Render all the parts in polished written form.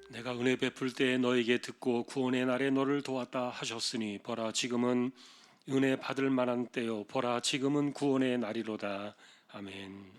내가 은혜 베풀 때에 너에게 듣고 구원의 날에 너를 도왔다 하셨으니 보라 지금은 은혜 받을 만한 때요 보라 지금은 구원의 날이로다. 아멘.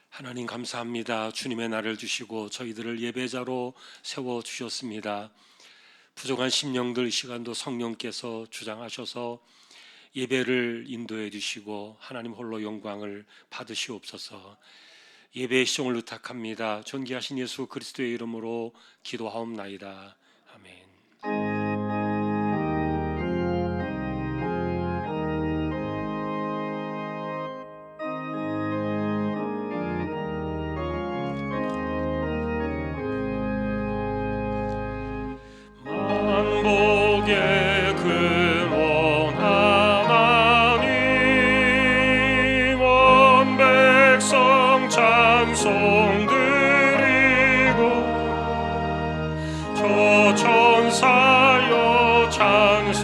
하나님 감사합니다. 주님의 날을 주시고 저희들을 예배자로 세워주셨습니다. 부족한 심령들 이 시간도 성령께서 주장하셔서 예배를 인도해 주시고 하나님 홀로 영광을 받으시옵소서. 예배의 시종을 의탁합니다. 존귀하신 예수 그리스도의 이름으로 기도하옵나이다. 아멘. 만복의 근원 하나님 온 백성 찬송 드리고 저 천사여 찬송하세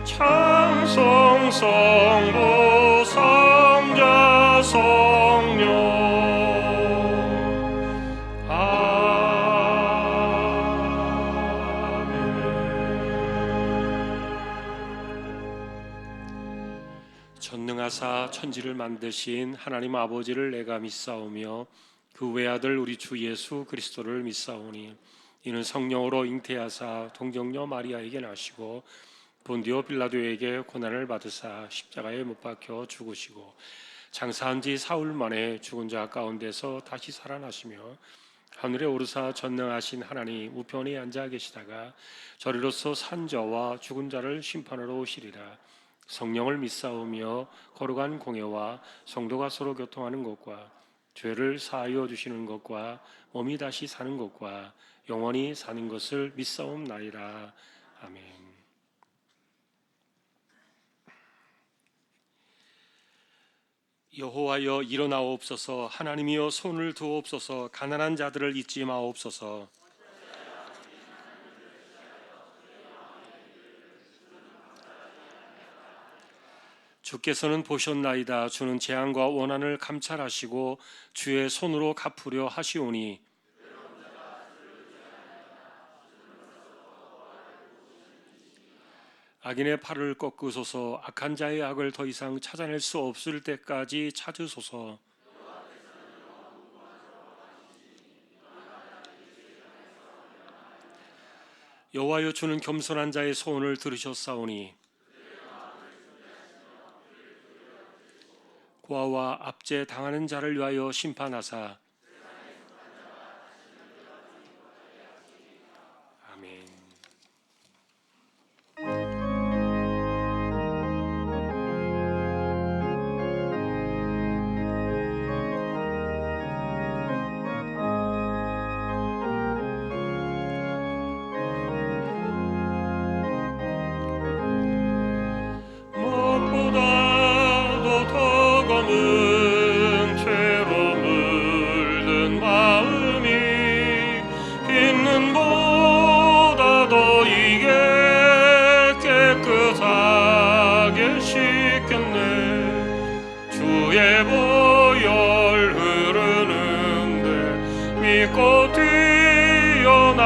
찬송 성부 성자 성령 전능하사 천지를 만드신 하나님 아버지를 내가 믿사오며 그 외아들 우리 주 예수 그리스도를 믿사오니 이는 성령으로 잉태하사 동정녀 마리아에게 나시고 본디오 빌라도에게 고난을 받으사 십자가에 못 박혀 죽으시고 장사한 지 사흘 만에 죽은 자 가운데서 다시 살아나시며 하늘에 오르사 전능하신 하나님 우편에 앉아 계시다가 저리로서 산자와 죽은 자를 심판하러 오시리라. 성령을 믿사오며 거룩한 공예와 성도가 서로 교통하는 것과 죄를 사하여 주시는 것과 몸이 다시 사는 것과 영원히 사는 것을 믿사옵나이다. 아멘. 여호와여 일어나옵소서. 하나님이여 손을 두옵소서. 가난한 자들을 잊지 마옵소서. 주께서는 보셨나이다. 주는 재앙과 원한을 감찰하시고 주의 손으로 갚으려 하시오니 악인의 팔을 꺾으소서. 악한 자의 악을 더 이상 찾아낼 수 없을 때까지 찾으소서. 여호와여 주는 겸손한 자의 소원을 들으셨사오니 고아와 압제 당하는 자를 위하여 심판하사 아멘. 무엇보다도 더 검은 죄로 물든 마음이 있는 보다 더 이게 깨끗하게 씻겼네. 주의 보혈 흐르는데 믿고 뛰어나가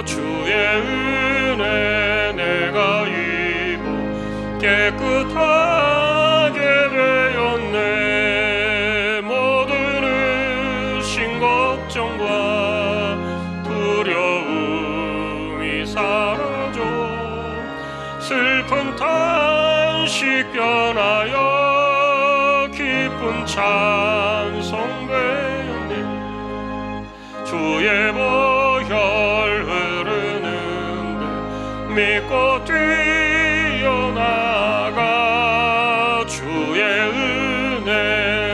주의 은혜 내가 입어 깨끗하게 되었네. 모든 의심 걱정과 두려움이 사라져 슬픈 탄식 변하여 기쁜 찬송 되었네. 주의 보혈 흐르는데 믿고 뛰어나가 주의 은혜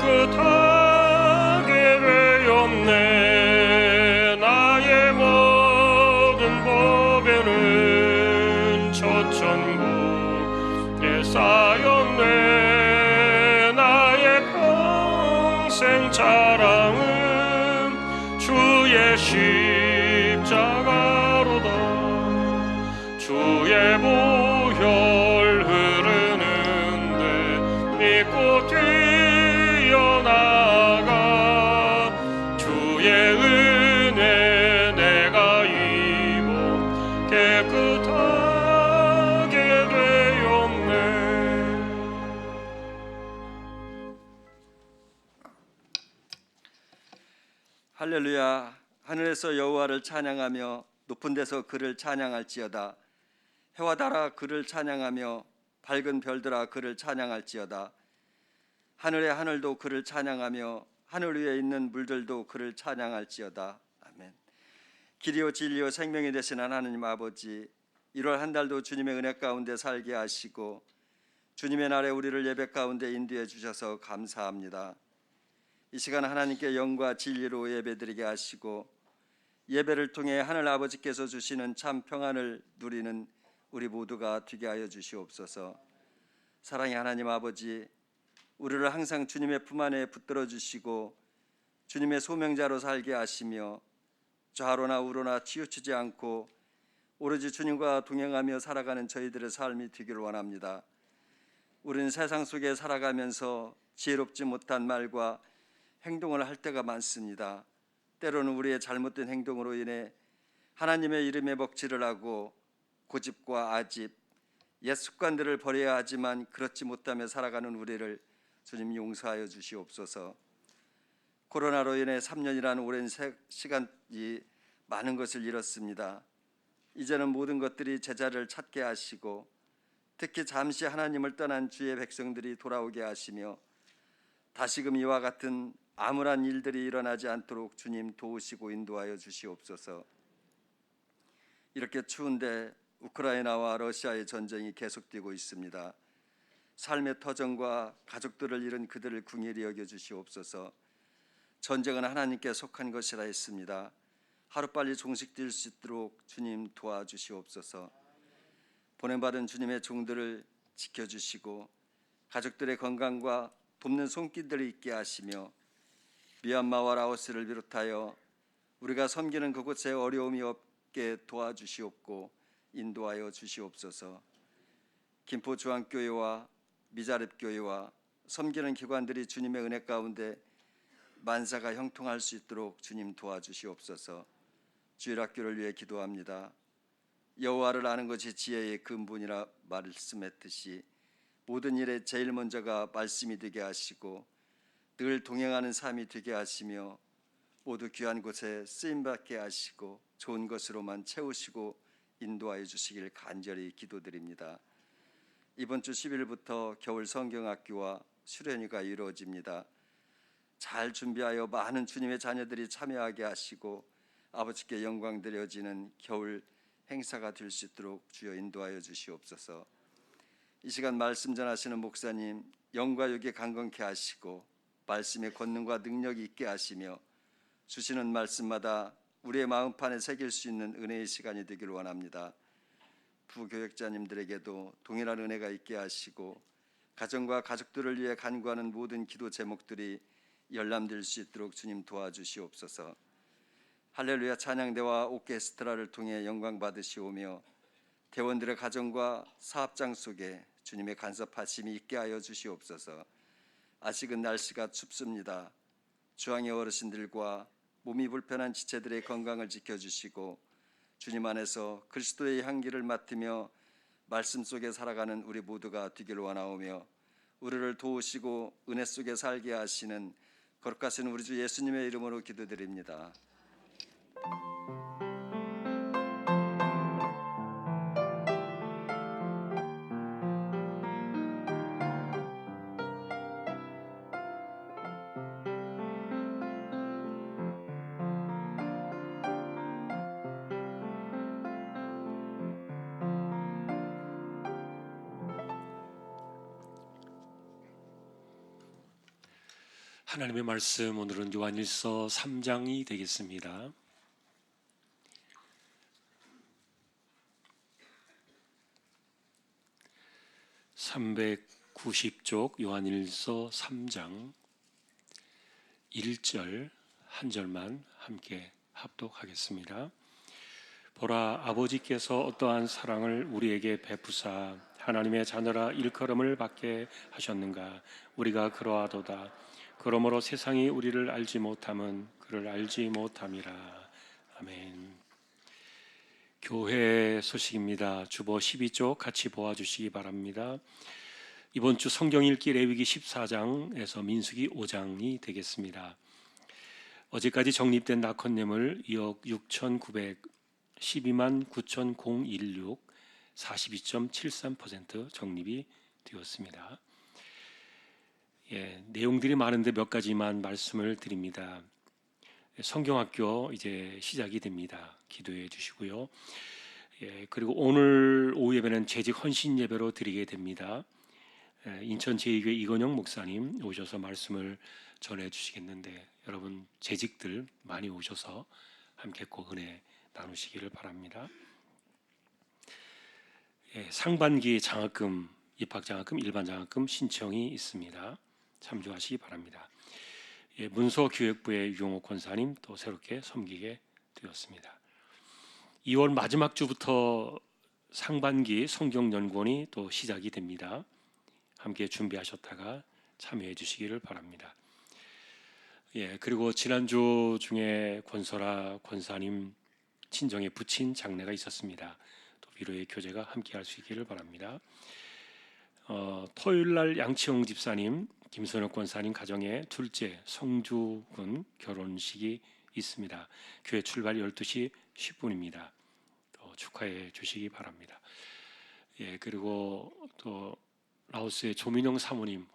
깨끗하게 되었네. 나의 모든 법에는 첫 천국에 쌓였네. 나의 평생 자랑은 주의 십자가로다. 주의 보혈 흐르는데 믿고 뛰어나가. 주의 은혜 내가 입어 깨끗하게 되었네. 할렐루야. 하늘에서 여호와를 찬양하며 높은 데서 그를 찬양할지어다. 해와 달아 그를 찬양하며 밝은 별들아 그를 찬양할지어다. 하늘의 하늘도 그를 찬양하며 하늘 위에 있는 물들도 그를 찬양할지어다. 아멘. 길이요 진리요 생명이 되신 하나님 아버지, 1월 한 달도 주님의 은혜 가운데 살게 하시고 주님의 날에 우리를 예배 가운데 인도해 주셔서 감사합니다. 이 시간 하나님께 영과 진리로 예배드리게 하시고 예배를 통해 하늘 아버지께서 주시는 참 평안을 누리는 우리 모두가 되게 하여 주시옵소서. 사랑의 하나님 아버지, 우리를 항상 주님의 품 안에 붙들어 주시고 주님의 소명자로 살게 하시며 좌로나 우로나 치우치지 않고 오로지 주님과 동행하며 살아가는 저희들의 삶이 되기를 원합니다. 우리는 세상 속에 살아가면서 지혜롭지 못한 말과 행동을 할 때가 많습니다. 때로는 우리의 잘못된 행동으로 인해 하나님의 이름에 먹칠을 하고 고집과 아집, 옛 습관들을 버려야 하지만 그렇지 못하며 살아가는 우리를 주님 용서하여 주시옵소서. 코로나로 인해 3년이라는 오랜 시간이 많은 것을 잃었습니다. 이제는 모든 것들이 제자리를 찾게 하시고 특히 잠시 하나님을 떠난 주의 백성들이 돌아오게 하시며 다시금 이와 같은 암울한 일들이 일어나지 않도록 주님 도우시고 인도하여 주시옵소서. 이렇게 추운데 우크라이나와 러시아의 전쟁이 계속되고 있습니다. 삶의 터전과 가족들을 잃은 그들을 긍휼히 여겨 주시옵소서. 전쟁은 하나님께 속한 것이라 했습니다. 하루빨리 종식될 수 있도록 주님 도와주시옵소서. 보냄받은 주님의 종들을 지켜주시고 가족들의 건강과 돕는 손길들이 있게 하시며 미얀마와 라오스를 비롯하여 우리가 섬기는 그곳에 어려움이 없게 도와주시옵고 인도하여 주시옵소서. 김포 중앙교회와 미자립교회와 섬기는 기관들이 주님의 은혜 가운데 만사가 형통할 수 있도록 주님 도와주시옵소서. 주일학교를 위해 기도합니다. 여호와를 아는 것이 지혜의 근본이라 말씀했듯이 모든 일에 제일 먼저가 말씀이 되게 하시고 늘 동행하는 삶이 되게 하시며 모두 귀한 곳에 쓰임받게 하시고 좋은 것으로만 채우시고 인도하여 주시길 간절히 기도드립니다. 이번 주 10일부터 겨울 성경학교와 수련회가 이루어집니다. 잘 준비하여 많은 주님의 자녀들이 참여하게 하시고 아버지께 영광 드려지는 겨울 행사가 될 수 있도록 주여 인도하여 주시옵소서. 이 시간 말씀 전하시는 목사님 영과 육에 강건케 하시고 말씀의 권능과 능력이 있게 하시며 주시는 말씀마다 우리의 마음판에 새길 수 있는 은혜의 시간이 되기를 원합니다. 부교역자님들에게도 동일한 은혜가 있게 하시고 가정과 가족들을 위해 간구하는 모든 기도 제목들이 열람될 수 있도록 주님 도와주시옵소서. 할렐루야 찬양대와 오케스트라를 통해 영광 받으시오며 대원들의 가정과 사업장 속에 주님의 간섭하심이 있게 하여 주시옵소서. 아직은 날씨가 춥습니다. 주항의 어르신들과 몸이 불편한 지체들의 건강을 지켜주시고 주님 안에서 그리스도의 향기를 맡으며 말씀 속에 살아가는 우리 모두가 되기를 원하오며 우리를 도우시고 은혜 속에 살게 하시는 거룩하신 우리 주 예수님의 이름으로 기도드립니다. 하나님의 말씀 오늘은 요한일서 3장이 되겠습니다. (390쪽) 요한일서 3장 1절 한 절만 함께 합독하겠습니다. 보라, 아버지께서 어떠한 사랑을 우리에게 베푸사 하나님의 자녀라 일컬음을 받게 하셨는가. 우리가 그러하도다. 그러므로 세상이 우리를 알지 못함은 그를 알지 못함이라. 아멘. 교회 소식입니다. 주보 12쪽 같이 보아주시기 바랍니다. 이번 주 성경 읽기 레위기 14장에서 민수기 5장이 되겠습니다. 어제까지 적립된 낙헌예물 2억 6,912만 9,016 42.73% 적립이 되었습니다. 내용들이 많은데 몇 가지만 말씀을 드립니다. 성경학교 이제 시작이 됩니다. 기도해 주시고요. 그리고 오늘 오후 예배는 재직 헌신 예배로 드리게 됩니다. 인천 제2교회 이건영 목사님 오셔서 말씀을 전해 주시겠는데 여러분 재직들 많이 오셔서 함께 꼭 은혜 나누시기를 바랍니다. 상반기 장학금, 입학장학금, 일반장학금 신청이 있습니다. 참조하시기 바랍니다. 문서기획부의 유용옥 권사님 또 새롭게 섬기게 되었습니다. 2월 마지막 주부터 상반기 성경연구원이 또 시작이 됩니다. 함께 준비하셨다가 참여해 주시기를 바랍니다. 그리고 지난주 중에 권설아 권사님 친정에 부친 장례가 있었습니다. 또 위로의 교제가 함께 할 수 있기를 바랍니다. 토요일날 양치홍 집사님, 김선혁 권사님 가정의 둘째 성주군 결혼식이 있습니다. 교회 출발 12시 10분입니다. 또 축하해 주시기 바랍니다. 그리고 또 라오스의 조민영 사모님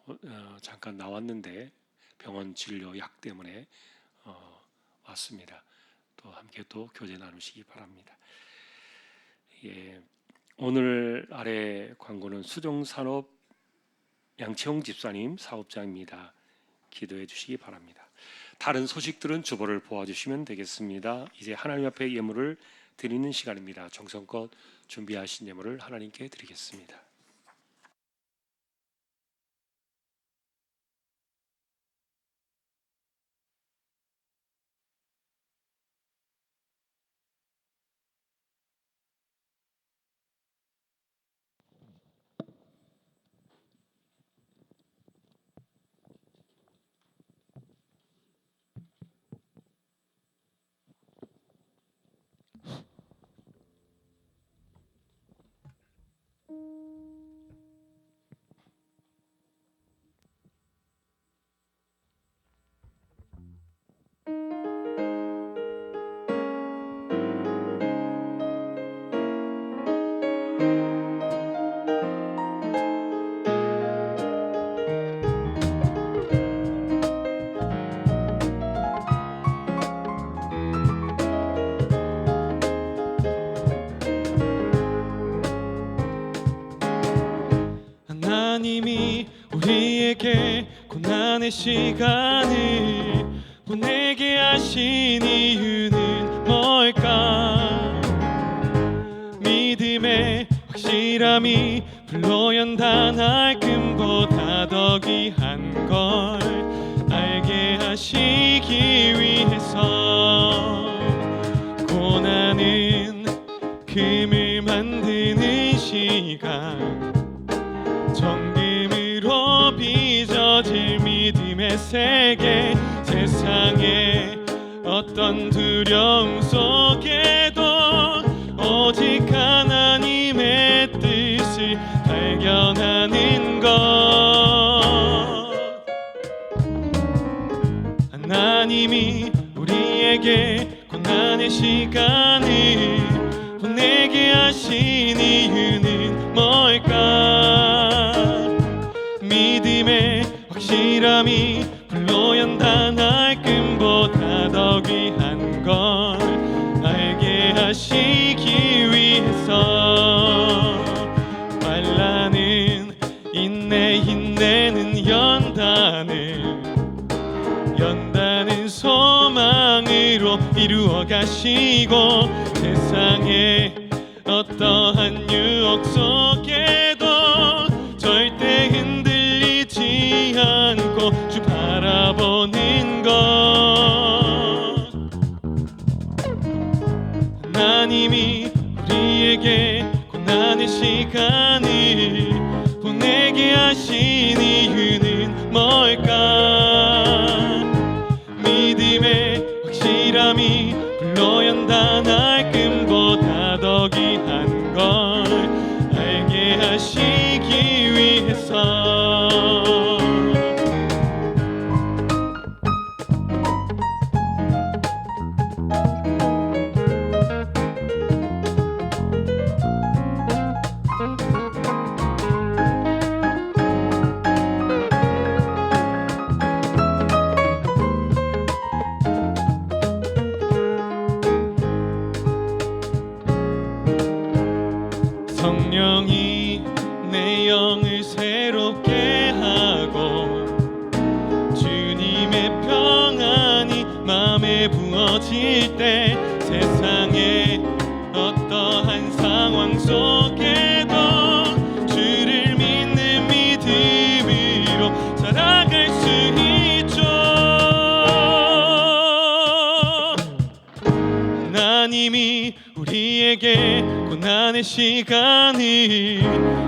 잠깐 나왔는데 병원 진료 약 때문에 왔습니다. 또 함께 또 교제 나누시기 바랍니다. 오늘 아래 광고는 수종산업 양치홍 집사님 사업장입니다. 기도해 주시기 바랍니다. 다른 소식들은 주보를 보아주시면 되겠습니다. 이제 하나님 앞에 예물을 드리는 시간입니다. 정성껏 준비하신 예물을 하나님께 드리겠습니다. 하나님이 우리에게 고난의 시간을 보내게 하신 이유는 뭘까? 믿음의 확실함이 불로 연단할 금보다 더 귀한 걸 알게 하시기 위해서 고난은 금을 만드는 시간, 정금으로 빚어질 믿음의 세계, 세상의 어떤 두려움 속에도 오직 하나님의 뜻을 발견하는 것. 하나님이 우리에게 고난의 시간을 보내게 하신 이유는 뭘까? 믿음의 확실함이 불로 연단할 금보다 더 귀한 걸 알게 하시기 위해서 말라는 인내는 연단을 연단은 소망으로 이루어 가시고 세상의 어떠한 유혹 속에도 절대 흔들리지 않고 주 바라보는 것. 하나님이 우리에게 고난의 시간을 보내게 하신 이유는 뭘까? 믿음의 확실함이 불로 연단할 끔보다 더 귀한 걸 알게 하시기 위해서. 성령이 내 영을 새롭게 하고 주님의 평안이 마음에 부어질 때 세상의 어떠한 상황 속에도 주를 믿는 믿음으로 살아갈 수 있죠. 하나님이 우리에게 고난의 시간을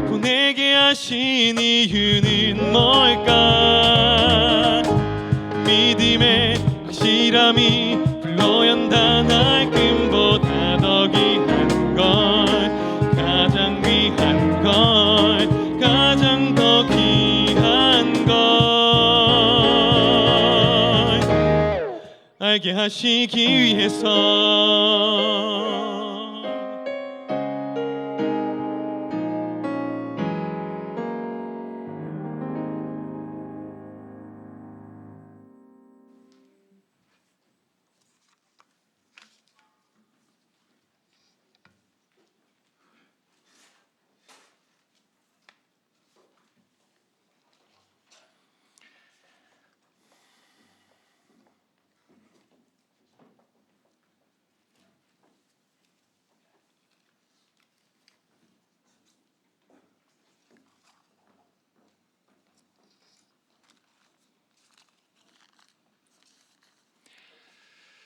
보내게 하신 이유는 뭘까? 믿음의 확실함이 불로 연단할 끔보다 더 귀한 걸 가장 귀한 걸 가장 더 귀한 걸 알게 하시기 위해서.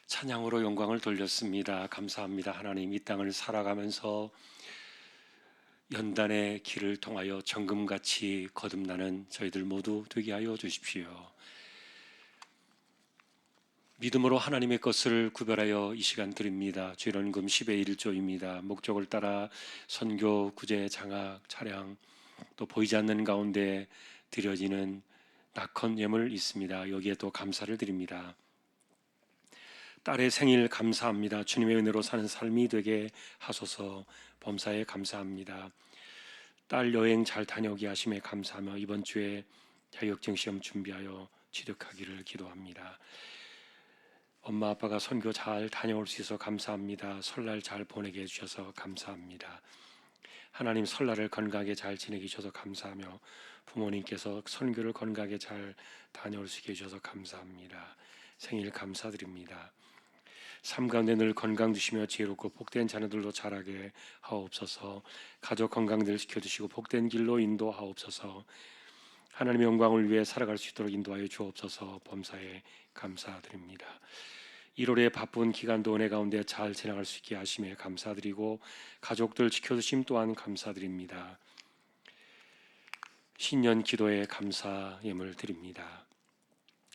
찬양으로 영광을 돌렸습니다. 감사합니다. 하나님, 이 땅을 살아가면서 연단의 길을 통하여 정금같이 거듭나는 저희들 모두 되게 하여 주십시오. 믿음으로 하나님의 것을 구별하여 이 시간 드립니다. 주일원금 10의 1조입니다. 목적을 따라 선교, 구제, 장학, 차량, 또 보이지 않는 가운데 드려지는 낙헌 예물 있습니다. 여기에 또 감사를 드립니다. 딸의 생일 감사합니다. 주님의 은혜로 사는 삶이 되게 하소서. 범사에 감사합니다. 딸 여행 잘 다녀오게 하심에 감사하며 이번 주에 자격증 시험 준비하여 취득하기를 기도합니다. 엄마 아빠가 선교 잘 다녀올 수 있어서 감사합니다. 설날 잘 보내게 해주셔서 감사합니다. 하나님, 설날을 건강하게 잘 지내게 해주셔서 감사하며 부모님께서 선교를 건강하게 잘 다녀올 수 있게 해주셔서 감사합니다. 생일 감사드립니다. 삶 가운데 늘 건강 주시며 지혜롭고 복된 자녀들로 자라게 하옵소서. 가족 건강 늘 지켜주시고 복된 길로 인도하옵소서. 하나님의 영광을 위해 살아갈 수 있도록 인도하여 주옵소서. 범사에 감사드립니다. 1월의 바쁜 기간도 은혜 가운데 잘 지나갈 수 있게 하심에 감사드리고 가족들 지켜주심 또한 감사드립니다. 신년 기도에 감사 예물 드립니다.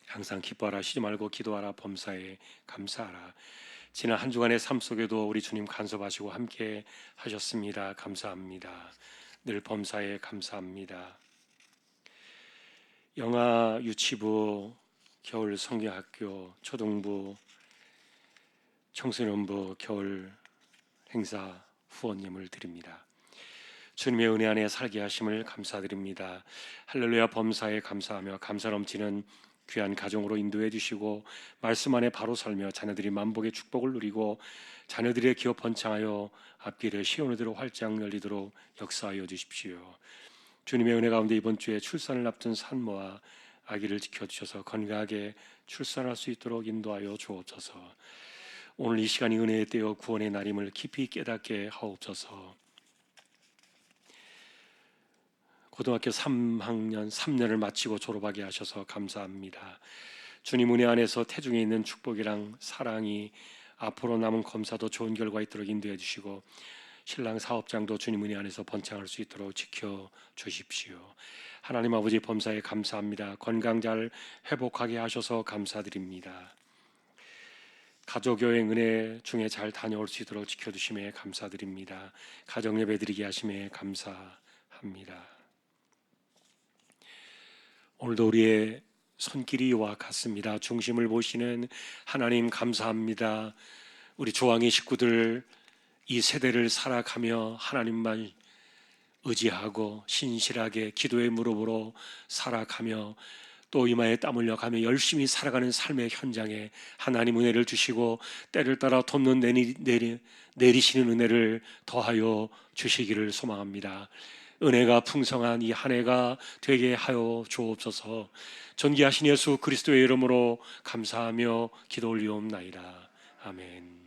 항상 기뻐하라, 쉬지 말고 기도하라, 범사에 감사하라. 지난 한 주간의 삶 속에도 우리 주님 간섭하시고 함께 하셨습니다. 감사합니다. 늘 범사에 감사합니다. 영아 유치부, 겨울 성경학교, 초등부, 청소년부 겨울 행사 후원 예물 드립니다. 주님의 은혜 안에 살게 하심을 감사드립니다. 할렐루야. 범사에 감사하며 감사 넘치는 귀한 가정으로 인도해 주시고 말씀 안에 바로 설며 자녀들이 만복의 축복을 누리고 자녀들의 기업 번창하여 앞길에 시온으로 활짝 열리도록 역사하여 주십시오. 주님의 은혜 가운데 이번 주에 출산을 앞둔 산모와 아기를 지켜주셔서 건강하게 출산할 수 있도록 인도하여 주옵소서. 오늘 이 시간이 은혜의 때여 구원의 날임을 깊이 깨닫게 하옵소서. 고등학교 3학년 3년을 마치고 졸업하게 하셔서 감사합니다. 주님 은혜 안에서 태중에 있는 축복이랑 사랑이 앞으로 남은 검사도 좋은 결과 있도록 인도해 주시고 신랑 사업장도 주님 은혜 안에서 번창할 수 있도록 지켜 주십시오. 하나님 아버지 범사에 감사합니다. 건강 잘 회복하게 하셔서 감사드립니다. 가족여행 은혜 중에 잘 다녀올 수 있도록 지켜주심에 감사드립니다. 가정 예배 드리게 하심에 감사합니다. 오늘도 우리의 손길이와 같습니다. 중심을 보시는 하나님 감사합니다. 우리 조항의 식구들 이 세대를 살아가며 하나님만 의지하고 신실하게 기도의 무릎으로 살아가며 또 이마에 땀 흘려가며 열심히 살아가는 삶의 현장에 하나님 은혜를 주시고 때를 따라 돕는 내리시는 은혜를 더하여 주시기를 소망합니다. 은혜가 풍성한 이 한 해가 되게 하여 주옵소서. 존귀하신 예수 그리스도의 이름으로 감사하며 기도 올리옵나이다. 아멘.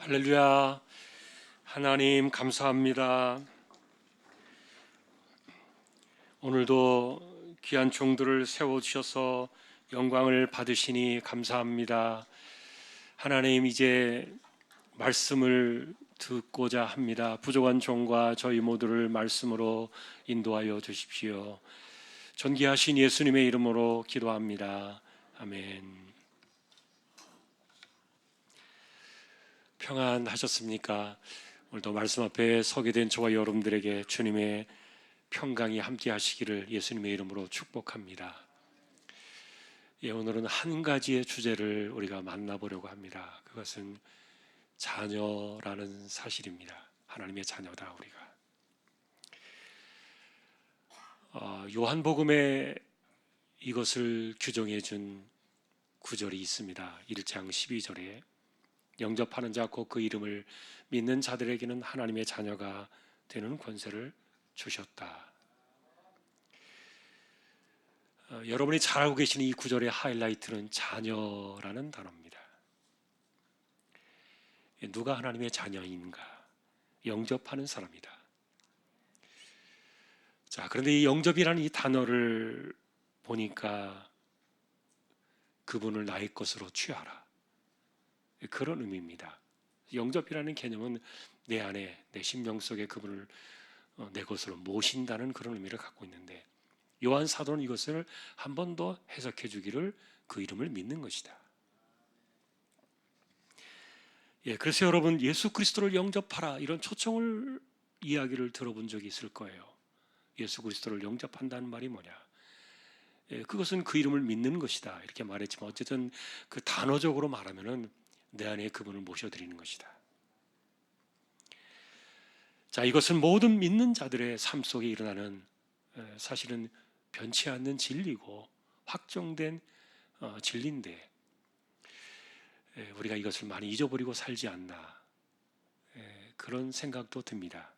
할렐루야. 하나님 감사합니다. 오늘도 귀한 종들을 세워주셔서 영광을 받으시니 감사합니다. 하나님, 이제 말씀을 듣고자 합니다. 부족한 종과 저희 모두를 말씀으로 인도하여 주십시오. 존귀하신 예수님의 이름으로 기도합니다. 아멘. 평안하셨습니까? 오늘도 말씀 앞에 서게 된 저와 여러분들에게 주님의 평강이 함께 하시기를 예수님의 이름으로 축복합니다. 오늘은 한 가지의 주제를 우리가 만나보려고 합니다. 그것은 자녀라는 사실입니다. 하나님의 자녀다 우리가. 요한복음에 이것을 규정해 준 구절이 있습니다. 1장 12절에 영접하는 자 곧 그 이름을 믿는 자들에게는 하나님의 자녀가 되는 권세를 주셨다. 여러분이 잘 알고 계시는 이 구절의 하이라이트는 자녀라는 단어입니다. 누가 하나님의 자녀인가? 영접하는 사람이다. 자, 그런데 이 영접이라는 이 단어를 보니까 그분을 나의 것으로 취하라, 그런 의미입니다. 영접이라는 개념은 내 안에, 내 심령 속에 그분을 내 것으로 모신다는 그런 의미를 갖고 있는데, 요한 사도는 이것을 한 번 더 해석해 주기를 그 이름을 믿는 것이다. 그래서 여러분, 예수 그리스도를 영접하라, 이런 초청을 이야기를 들어본 적이 있을 거예요. 예수 그리스도를 영접한다는 말이 뭐냐? 그것은 그 이름을 믿는 것이다, 이렇게 말했지만 어쨌든 그 단어적으로 말하면은 내 안에 그분을 모셔드리는 것이다. 자, 이것은 모든 믿는 자들의 삶 속에 일어나는 사실은 변치 않는 진리고 확정된 진리인데, 우리가 이것을 많이 잊어버리고 살지 않나, 그런 생각도 듭니다.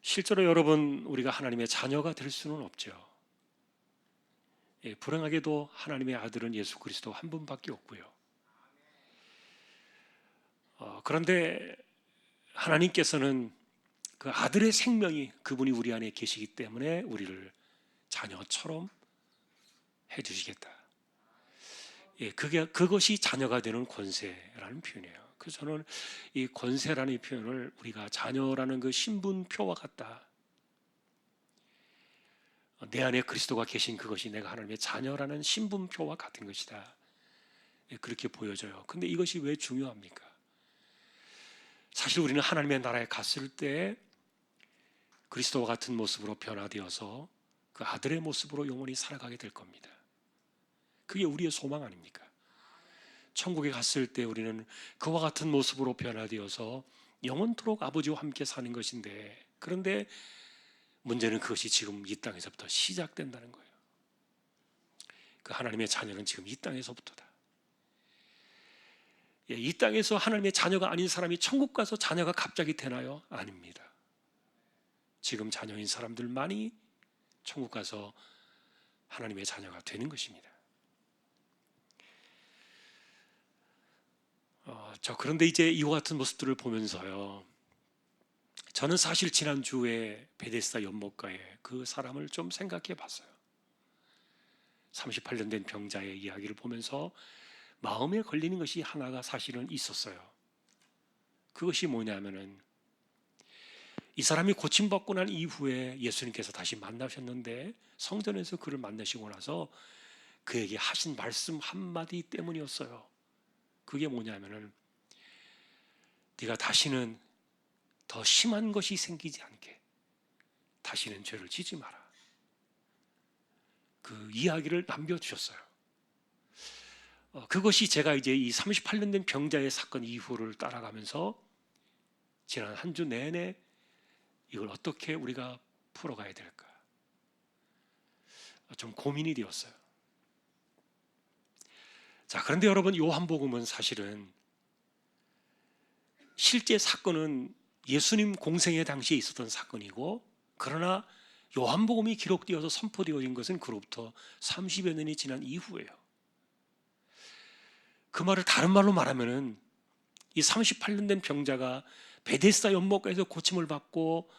실제로 여러분, 우리가 하나님의 자녀가 될 수는 없죠. 불행하게도 하나님의 아들은 예수 그리스도 한 분밖에 없고요. 그런데 하나님께서는 그 아들의 생명이, 그분이 우리 안에 계시기 때문에 우리를 자녀처럼 해주시겠다. 그것이 자녀가 되는 권세라는 표현이에요. 그래서 저는 이 권세라는 이 표현을 우리가 자녀라는 그 신분표와 같다, 내 안에 그리스도가 계신 그것이 내가 하나님의 자녀라는 신분표와 같은 것이다, 그렇게 보여져요. 근데 이것이 왜 중요합니까? 사실 우리는 하나님의 나라에 갔을 때 그리스도와 같은 모습으로 변화되어서 그 아들의 모습으로 영원히 살아가게 될 겁니다. 그게 우리의 소망 아닙니까? 천국에 갔을 때 우리는 그와 같은 모습으로 변화되어서 영원토록 아버지와 함께 사는 것인데, 그런데 문제는 그것이 지금 이 땅에서부터 시작된다는 거예요. 그 하나님의 자녀는 지금 이 땅에서부터다. 이 땅에서 하나님의 자녀가 아닌 사람이 천국 가서 자녀가 갑자기 되나요? 아닙니다. 지금 자녀인 사람들만이 천국 가서 하나님의 자녀가 되는 것입니다. 그런데 이제 이와 같은 모습들을 보면서요, 저는 사실 지난주에 베데스다 연못가에 그 사람을 좀 생각해 봤어요. 38년 된 병자의 이야기를 보면서 마음에 걸리는 것이 하나가 사실은 있었어요. 그것이 뭐냐면은, 이 사람이 고침받고 난 이후에 예수님께서 다시 만나셨는데 성전에서 그를 만나시고 나서 그에게 하신 말씀 한마디 때문이었어요. 그게 뭐냐면은, 네가 다시는 더 심한 것이 생기지 않게 다시는 죄를 지지 마라, 그 이야기를 남겨주셨어요. 그것이 제가 이제 이 38년 된 병자의 사건 이후를 따라가면서 지난 한 주 내내 이걸 어떻게 우리가 풀어가야 될까 좀 고민이 되었어요. 자, 그런데 여러분, 요한복음은 사실은 실제 사건은 예수님 공생의 당시에 있었던 사건이고, 그러나 요한복음이 기록되어서 선포되어진 것은 그로부터 30여 년이 지난 이후예요. 그 말을 다른 말로 말하면은 이 38년 된 병자가 베데스다 연못가에서 고침을 받고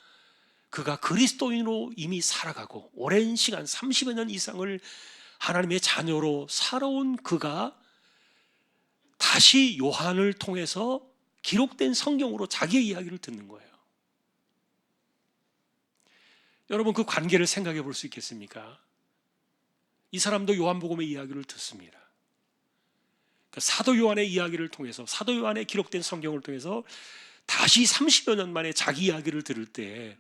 그가 그리스도인으로 이미 살아가고 오랜 시간 30여 년 이상을 하나님의 자녀로 살아온 그가 다시 요한을 통해서 기록된 성경으로 자기의 이야기를 듣는 거예요. 여러분, 그 관계를 생각해 볼 수 있겠습니까? 이 사람도 요한복음의 이야기를 듣습니다. 그러니까 사도 요한의 이야기를 통해서, 사도 요한의 기록된 성경을 통해서 다시 30여 년 만에 자기 이야기를 들을 때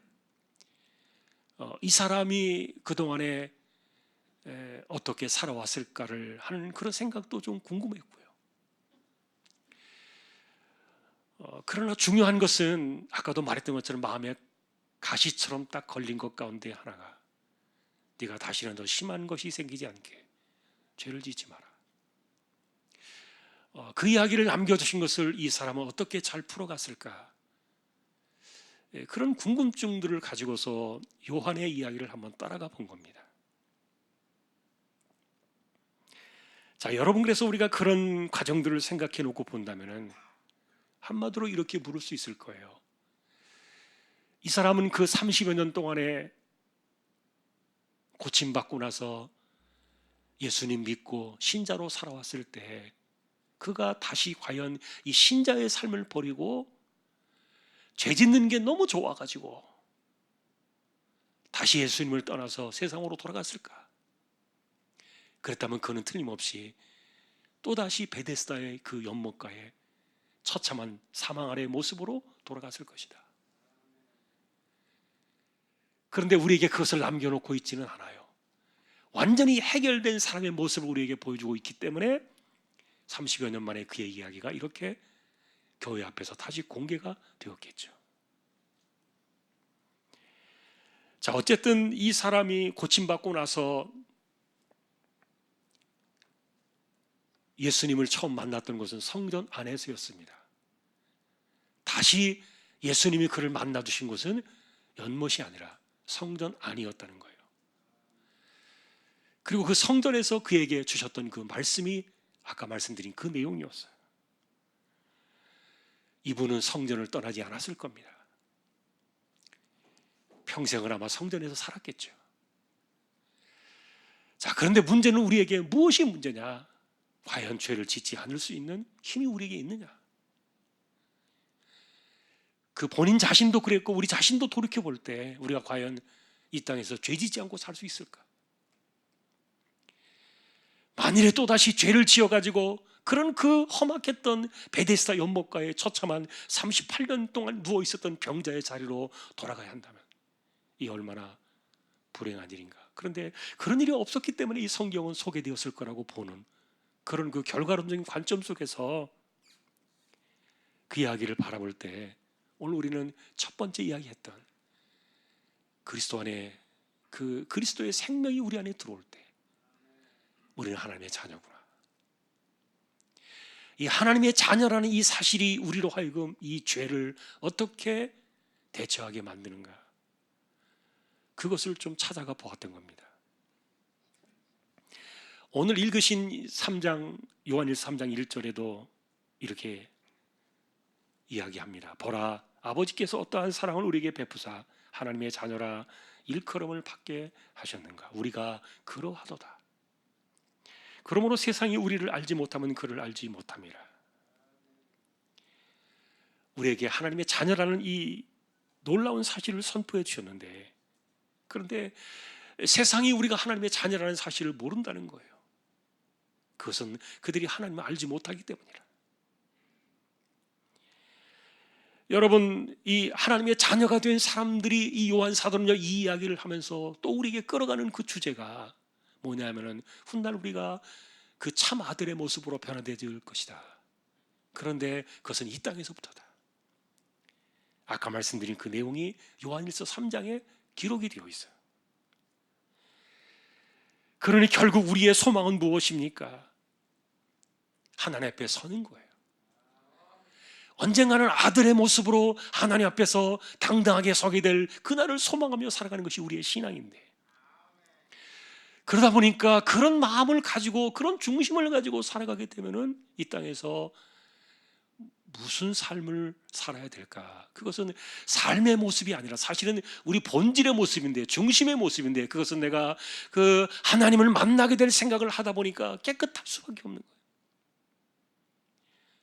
이 사람이 그동안에 어떻게 살아왔을까를 하는 그런 생각도 좀 궁금했고요. 그러나 중요한 것은 아까도 말했던 것처럼 마음에 가시처럼 딱 걸린 것 가운데 하나가, 네가 다시는 더 심한 것이 생기지 않게 죄를 짓지 마라. 그 이야기를 남겨주신 것을 이 사람은 어떻게 잘 풀어갔을까? 그런 궁금증들을 가지고서 요한의 이야기를 한번 따라가 본 겁니다. 자, 여러분, 그래서 우리가 그런 과정들을 생각해 놓고 본다면은 한마디로 이렇게 물을 수 있을 거예요. 이 사람은 그 30여 년 동안에 고침받고 나서 예수님 믿고 신자로 살아왔을 때 그가 다시 과연 이 신자의 삶을 버리고 죄 짓는 게 너무 좋아가지고 다시 예수님을 떠나서 세상으로 돌아갔을까? 그랬다면 그는 틀림없이 또다시 베데스다의 그 연못가에 처참한 사망 아래의 모습으로 돌아갔을 것이다. 그런데 우리에게 그것을 남겨놓고 있지는 않아요. 완전히 해결된 사람의 모습을 우리에게 보여주고 있기 때문에 30여 년 만에 그의 이야기가 이렇게 교회 앞에서 다시 공개가 되었겠죠. 자, 어쨌든 이 사람이 고침받고 나서 예수님을 처음 만났던 것은 성전 안에서였습니다. 다시 예수님이 그를 만나 주신 것은 연못이 아니라 성전 안이었다는 거예요. 그리고 그 성전에서 그에게 주셨던 그 말씀이 아까 말씀드린 그 내용이었어요. 이분은 성전을 떠나지 않았을 겁니다. 평생을 아마 성전에서 살았겠죠. 자, 그런데 문제는 우리에게 무엇이 문제냐? 과연 죄를 짓지 않을 수 있는 힘이 우리에게 있느냐? 그 본인 자신도 그랬고 우리 자신도 돌이켜 볼 때 우리가 과연 이 땅에서 죄 짓지 않고 살 수 있을까? 만일에 또다시 죄를 지어가지고 그런 그 험악했던 베데스다 연못가에 처참한 38년 동안 누워있었던 병자의 자리로 돌아가야 한다면 이 얼마나 불행한 일인가. 그런데 그런 일이 없었기 때문에 이 성경은 소개되었을 거라고 보는 그런 그 결과론적인 관점 속에서 그 이야기를 바라볼 때 오늘 우리는 첫 번째 이야기했던 그리스도 안에 그 그리스도의 생명이 우리 안에 들어올 때 우리는 하나님의 자녀구나. 이 하나님의 자녀라는 이 사실이 우리로 하여금 이 죄를 어떻게 대처하게 만드는가, 그것을 좀 찾아가 보았던 겁니다. 오늘 읽으신 3장 요한일서 3장 1절에도 이렇게 이야기합니다. 보라, 아버지께서 어떠한 사랑을 우리에게 베푸사 하나님의 자녀라 일컬음을 받게 하셨는가. 우리가 그러하도다. 그러므로 세상이 우리를 알지 못하면 그를 알지 못함이라. 우리에게 하나님의 자녀라는 이 놀라운 사실을 선포해 주셨는데, 그런데 세상이 우리가 하나님의 자녀라는 사실을 모른다는 거예요. 그것은 그들이 하나님을 알지 못하기 때문이라. 여러분, 이 하나님의 자녀가 된 사람들이 이 요한 사도는요, 이 이야기를 하면서 또 우리에게 끌어가는 그 주제가 뭐냐면은 훗날 우리가 그 참 아들의 모습으로 변화될 것이다. 그런데 그것은 이 땅에서부터다. 아까 말씀드린 그 내용이 요한일서 3장에 기록이 되어 있어요. 그러니 결국 우리의 소망은 무엇입니까? 하나님 앞에 서는 거예요. 언젠가는 아들의 모습으로 하나님 앞에서 당당하게 서게 될 그날을 소망하며 살아가는 것이 우리의 신앙인데, 그러다 보니까 그런 마음을 가지고 그런 중심을 가지고 살아가게 되면은 이 땅에서 무슨 삶을 살아야 될까? 그것은 삶의 모습이 아니라 사실은 우리 본질의 모습인데, 중심의 모습인데, 그것은 내가 그 하나님을 만나게 될 생각을 하다 보니까 깨끗할 수밖에 없는 거예요.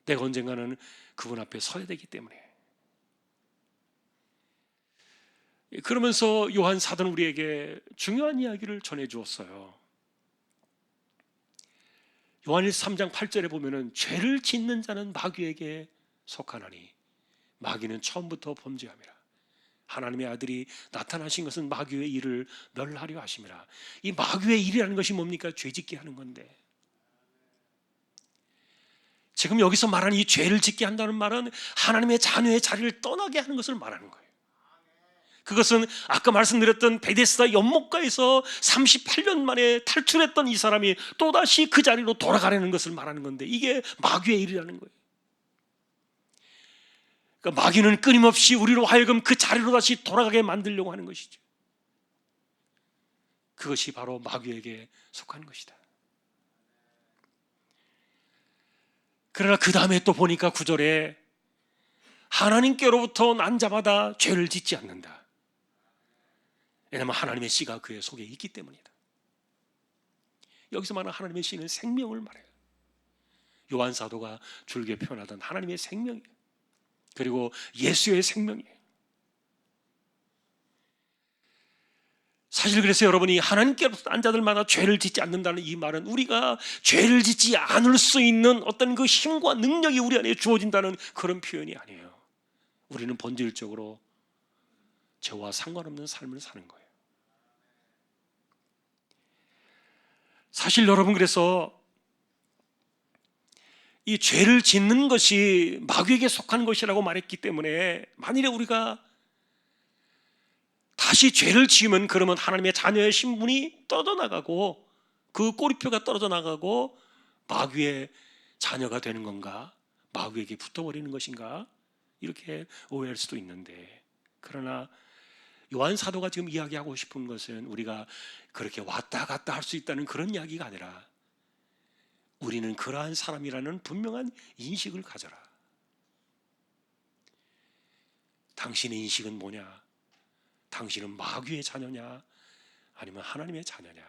내가 언젠가는 그분 앞에 서야 되기 때문에. 그러면서 요한 사도는 우리에게 중요한 이야기를 전해 주었어요. 요한일서 3장 8절에 보면은 죄를 짓는 자는 마귀에게 속하나니 마귀는 처음부터 범죄함이라. 하나님의 아들이 나타나신 것은 마귀의 일을 멸하려 하심이라. 이 마귀의 일이라는 것이 뭡니까? 죄짓게 하는 건데, 지금 여기서 말하는 이 죄를 짓게 한다는 말은 하나님의 자녀의 자리를 떠나게 하는 것을 말하는 거예요. 그것은 아까 말씀드렸던 베데스다 연못가에서 38년 만에 탈출했던 이 사람이 또다시 그 자리로 돌아가려는 것을 말하는 건데, 이게 마귀의 일이라는 거예요. 그러니까 마귀는 끊임없이 우리로 하여금 그 자리로 다시 돌아가게 만들려고 하는 것이죠. 그것이 바로 마귀에게 속한 것이다. 그러나 그 다음에 또 보니까 9절에 하나님께로부터 난 자마다 죄를 짓지 않는다. 왜냐하면 하나님의 씨가 그의 속에 있기 때문이다. 여기서 말하는 하나님의 씨는 생명을 말해요. 요한 사도가 줄기에 표현하던 하나님의 생명이에요. 그리고 예수의 생명이에요. 사실 그래서 여러분이 하나님께로부터 난 자들마다 죄를 짓지 않는다는 이 말은 우리가 죄를 짓지 않을 수 있는 어떤 그 힘과 능력이 우리 안에 주어진다는 그런 표현이 아니에요. 우리는 본질적으로 죄와 상관없는 삶을 사는 거예요. 사실 여러분, 그래서 이 죄를 짓는 것이 마귀에게 속한 것이라고 말했기 때문에 만일에 우리가 다시 죄를 지으면 그러면 하나님의 자녀의 신분이 떨어져 나가고 그 꼬리표가 떨어져 나가고 마귀의 자녀가 되는 건가? 마귀에게 붙어버리는 것인가? 이렇게 오해할 수도 있는데, 그러나 요한 사도가 지금 이야기하고 싶은 것은 우리가 그렇게 왔다 갔다 할 수 있다는 그런 이야기가 아니라 우리는 그러한 사람이라는 분명한 인식을 가져라. 당신의 인식은 뭐냐? 당신은 마귀의 자녀냐? 아니면 하나님의 자녀냐?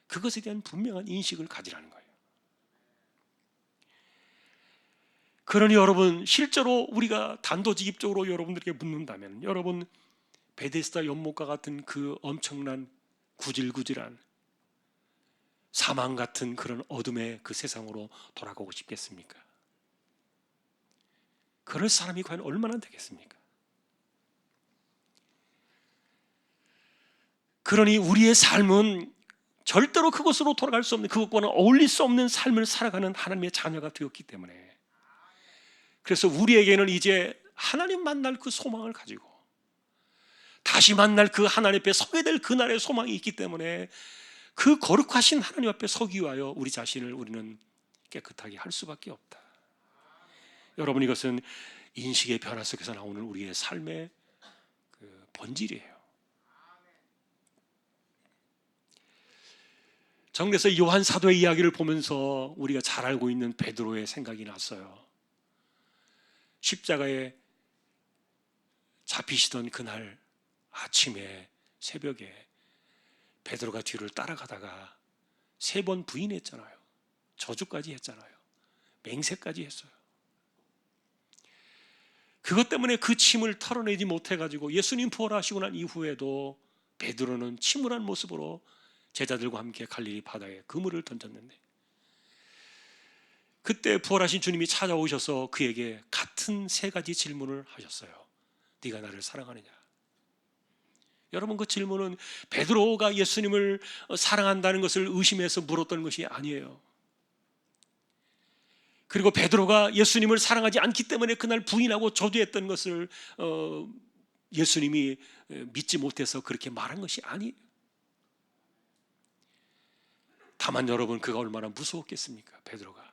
그것에 대한 분명한 인식을 가지라는 거예요. 그러니 여러분, 실제로 우리가 단도직입적으로 여러분들에게 묻는다면, 여러분 베데스다 연못과 같은 그 엄청난 구질구질한 사망 같은 그런 어둠의 그 세상으로 돌아가고 싶겠습니까? 그럴 사람이 과연 얼마나 되겠습니까? 그러니 우리의 삶은 절대로 그것으로 돌아갈 수 없는, 그것과는 어울릴 수 없는 삶을 살아가는 하나님의 자녀가 되었기 때문에, 그래서 우리에게는 이제 하나님 만날 그 소망을 가지고 다시 만날 그 하나님 앞에 서게 될 그날의 소망이 있기 때문에 그 거룩하신 하나님 앞에 서기 위하여 우리 자신을 우리는 깨끗하게 할 수밖에 없다. 여러분, 이것은 인식의 변화 속에서 나오는 우리의 삶의 그 본질이에요. 정례서 요한 사도의 이야기를 보면서 우리가 잘 알고 있는 베드로의 생각이 났어요. 십자가에 잡히시던 그날 아침에 새벽에 베드로가 뒤를 따라가다가 3번 부인했잖아요. 저주까지 했잖아요. 맹세까지 했어요. 그것 때문에 그 침을 털어내지 못해가지고 예수님 부활하시고 난 이후에도 베드로는 침울한 모습으로 제자들과 함께 갈릴리 바다에 그물을 던졌는데, 그때 부활하신 주님이 찾아오셔서 그에게 같은 3가지 질문을 하셨어요. 네가 나를 사랑하느냐? 여러분, 그 질문은 베드로가 예수님을 사랑한다는 것을 의심해서 물었던 것이 아니에요. 그리고 베드로가 예수님을 사랑하지 않기 때문에 그날 부인하고 저주했던 것을 예수님이 믿지 못해서 그렇게 말한 것이 아니에요. 다만 여러분, 그가 얼마나 무서웠겠습니까? 베드로가.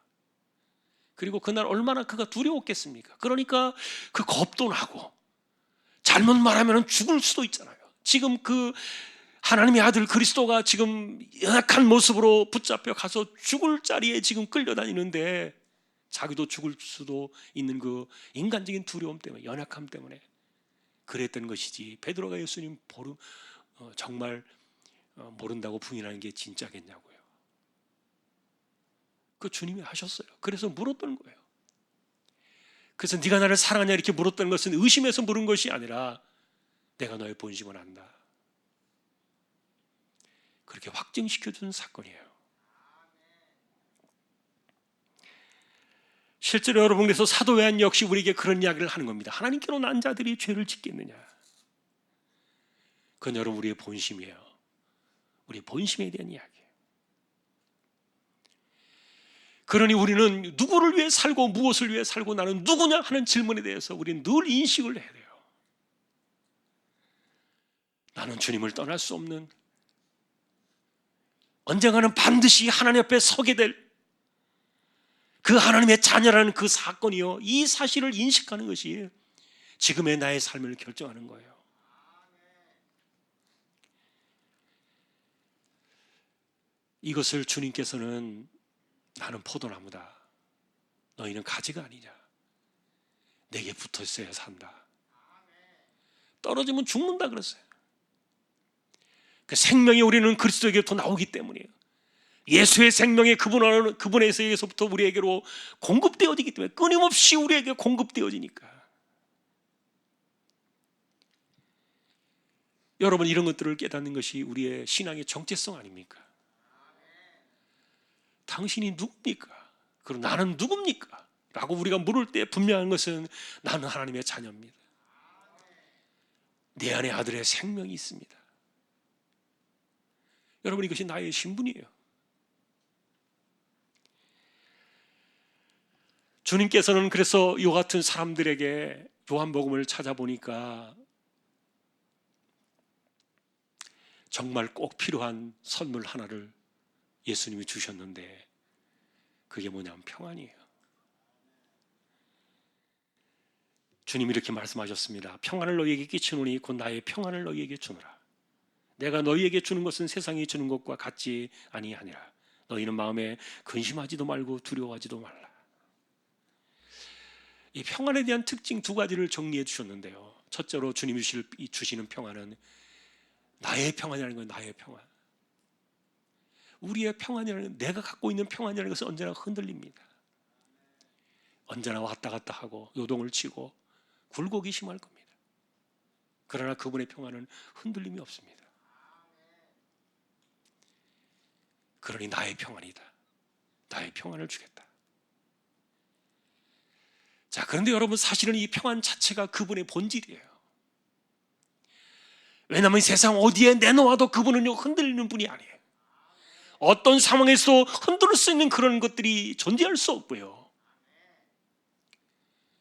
그리고 그날 얼마나 그가 두려웠겠습니까? 그러니까 그 겁도 나고, 잘못 말하면 죽을 수도 있잖아요. 지금 그 하나님의 아들 그리스도가 지금 연약한 모습으로 붙잡혀 가서 죽을 자리에 지금 끌려다니는데 자기도 죽을 수도 있는 그 인간적인 두려움 때문에, 연약함 때문에 그랬던 것이지, 베드로가 예수님 정말 모른다고 부인하는 게 진짜겠냐고요. 그 주님이 하셨어요. 그래서 물었던 거예요. 그래서 네가 나를 사랑하냐 이렇게 물었던 것은 의심해서 물은 것이 아니라 내가 너의 본심을 안다, 그렇게 확증시켜준 사건이에요. 실제로 여러분께서 사도 요한 역시 우리에게 그런 이야기를 하는 겁니다. 하나님께로 난 자들이 죄를 짓겠느냐. 그건 여러분 우리의 본심이에요. 우리의 본심에 대한 이야기예요. 그러니 우리는 누구를 위해 살고 무엇을 위해 살고 나는 누구냐 하는 질문에 대해서 우리는 늘 인식을 해야 돼요. 나는 주님을 떠날 수 없는, 언젠가는 반드시 하나님 앞에 서게 될 그 하나님의 자녀라는 그 사건이요, 이 사실을 인식하는 것이 지금의 나의 삶을 결정하는 거예요. 이것을 주님께서는 나는 포도나무다, 너희는 가지가 아니냐, 내게 붙어 있어야 산다, 떨어지면 죽는다 그랬어요. 그 생명이 우리는 그리스도에게부터 나오기 때문이에요. 예수의 생명이 그분에게서부터 우리에게로 공급되어지기 때문에, 끊임없이 우리에게 공급되어지니까. 여러분, 이런 것들을 깨닫는 것이 우리의 신앙의 정체성 아닙니까? 당신이 누굽니까? 그리고 나는 누굽니까? 라고 우리가 물을 때 분명한 것은 나는 하나님의 자녀입니다. 내 안에 아들의 생명이 있습니다. 여러분, 이것이 나의 신분이에요. 주님께서는 그래서 이 같은 사람들에게 요한복음을 찾아보니까 정말 꼭 필요한 선물 하나를 예수님이 주셨는데, 그게 뭐냐면 평안이에요. 주님이 이렇게 말씀하셨습니다. 평안을 너희에게 끼치노니 곧 나의 평안을 너희에게 주노라. 내가 너희에게 주는 것은 세상이 주는 것과 같지 아니하니라. 너희는 마음에 근심하지도 말고 두려워하지도 말라. 이 평안에 대한 특징 두 가지를 정리해 주셨는데요, 첫째로 주님이 주시는 평안은 나의 평안이라는 거예요. 나의 평안. 우리의 평안이라는, 내가 갖고 있는 평안이라는 것은 언제나 흔들립니다. 언제나 왔다 갔다 하고 요동을 치고 굴곡이 심할 겁니다. 그러나 그분의 평안은 흔들림이 없습니다. 그러니 나의 평안이다, 나의 평안을 주겠다. 자, 그런데 여러분, 사실은 이 평안 자체가 그분의 본질이에요. 왜냐하면 세상 어디에 내놓아도 그분은 흔들리는 분이 아니에요. 어떤 상황에서 흔들릴 수 있는 그런 것들이 존재할 수 없고요.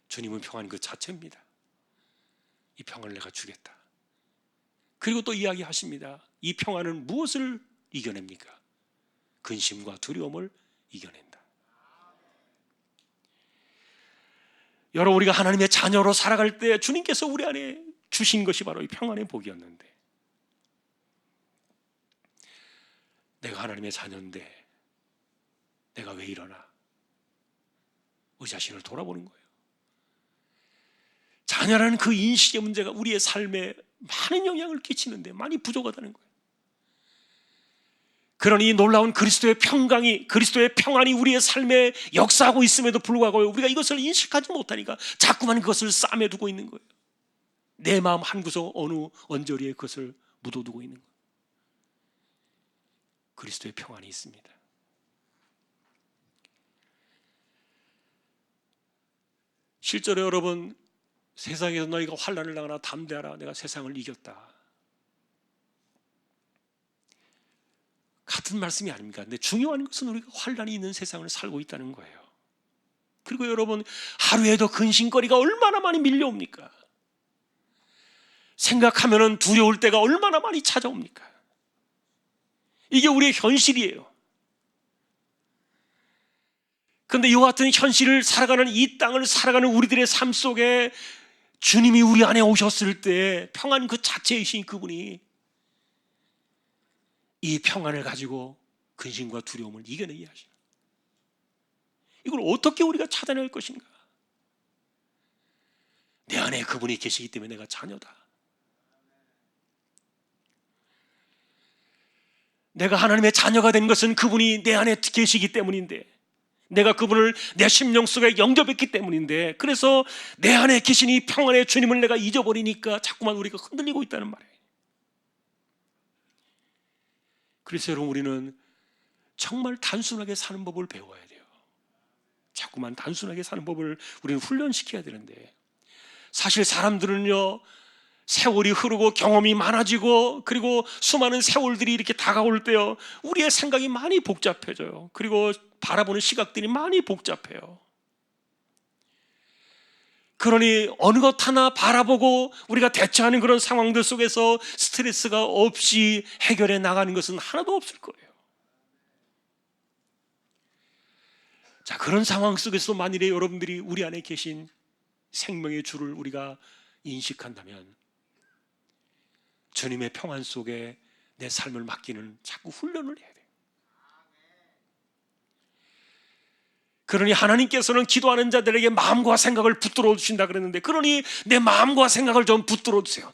주님은 평안 그 자체입니다. 이 평안을 내가 주겠다. 그리고 또 이야기하십니다. 이 평안은 무엇을 이겨냅니까? 근심과 두려움을 이겨낸다. 여러분, 우리가 하나님의 자녀로 살아갈 때 주님께서 우리 안에 주신 것이 바로 이 평안의 복이었는데, 내가 하나님의 자녀인데 내가 왜 이러나? 우리 자신을 돌아보는 거예요. 자녀라는 그 인식의 문제가 우리의 삶에 많은 영향을 끼치는데 많이 부족하다는 거예요. 그러니 놀라운 그리스도의 평강이, 그리스도의 평안이 우리의 삶에 역사하고 있음에도 불구하고 우리가 이것을 인식하지 못하니까 자꾸만 그것을 싸매두고 있는 거예요. 내 마음 한구석 어느 언저리에 그것을 묻어두고 있는 거예요. 그리스도의 평안이 있습니다. 실제로 여러분, 세상에서 너희가 환난을 당하나 담대하라, 내가 세상을 이겼다, 같은 말씀이 아닙니까? 근데 중요한 것은 우리가 환난이 있는 세상을 살고 있다는 거예요. 그리고 여러분, 하루에도 근심거리가 얼마나 많이 밀려옵니까? 생각하면 두려울 때가 얼마나 많이 찾아옵니까? 이게 우리의 현실이에요. 그런데 이와 같은 현실을 살아가는, 이 땅을 살아가는 우리들의 삶 속에 주님이 우리 안에 오셨을 때 평안 그 자체이신 그분이 이 평안을 가지고 근심과 두려움을 이겨내게 하시는, 이걸 어떻게 우리가 찾아낼 것인가? 내 안에 그분이 계시기 때문에 내가 자녀다. 내가 하나님의 자녀가 된 것은 그분이 내 안에 계시기 때문인데, 내가 그분을 내 심령 속에 영접했기 때문인데, 그래서 내 안에 계신 이 평안의 주님을 내가 잊어버리니까 자꾸만 우리가 흔들리고 있다는 말이에요. 그래서 여러분, 우리는 정말 단순하게 사는 법을 배워야 돼요. 자꾸만 단순하게 사는 법을 우리는 훈련시켜야 되는데, 사실 사람들은요, 세월이 흐르고 경험이 많아지고 그리고 수많은 세월들이 이렇게 다가올 때요, 우리의 생각이 많이 복잡해져요. 그리고 바라보는 시각들이 많이 복잡해요. 그러니 어느 것 하나 바라보고 우리가 대처하는 그런 상황들 속에서 스트레스가 없이 해결해 나가는 것은 하나도 없을 거예요. 자, 그런 상황 속에서 만일에 여러분들이 우리 안에 계신 생명의 주를 우리가 인식한다면 주님의 평안 속에 내 삶을 맡기는 자꾸 훈련을 해야 돼요. 그러니 하나님께서는 기도하는 자들에게 마음과 생각을 붙들어 주신다 그랬는데, 그러니 내 마음과 생각을 좀 붙들어 주세요.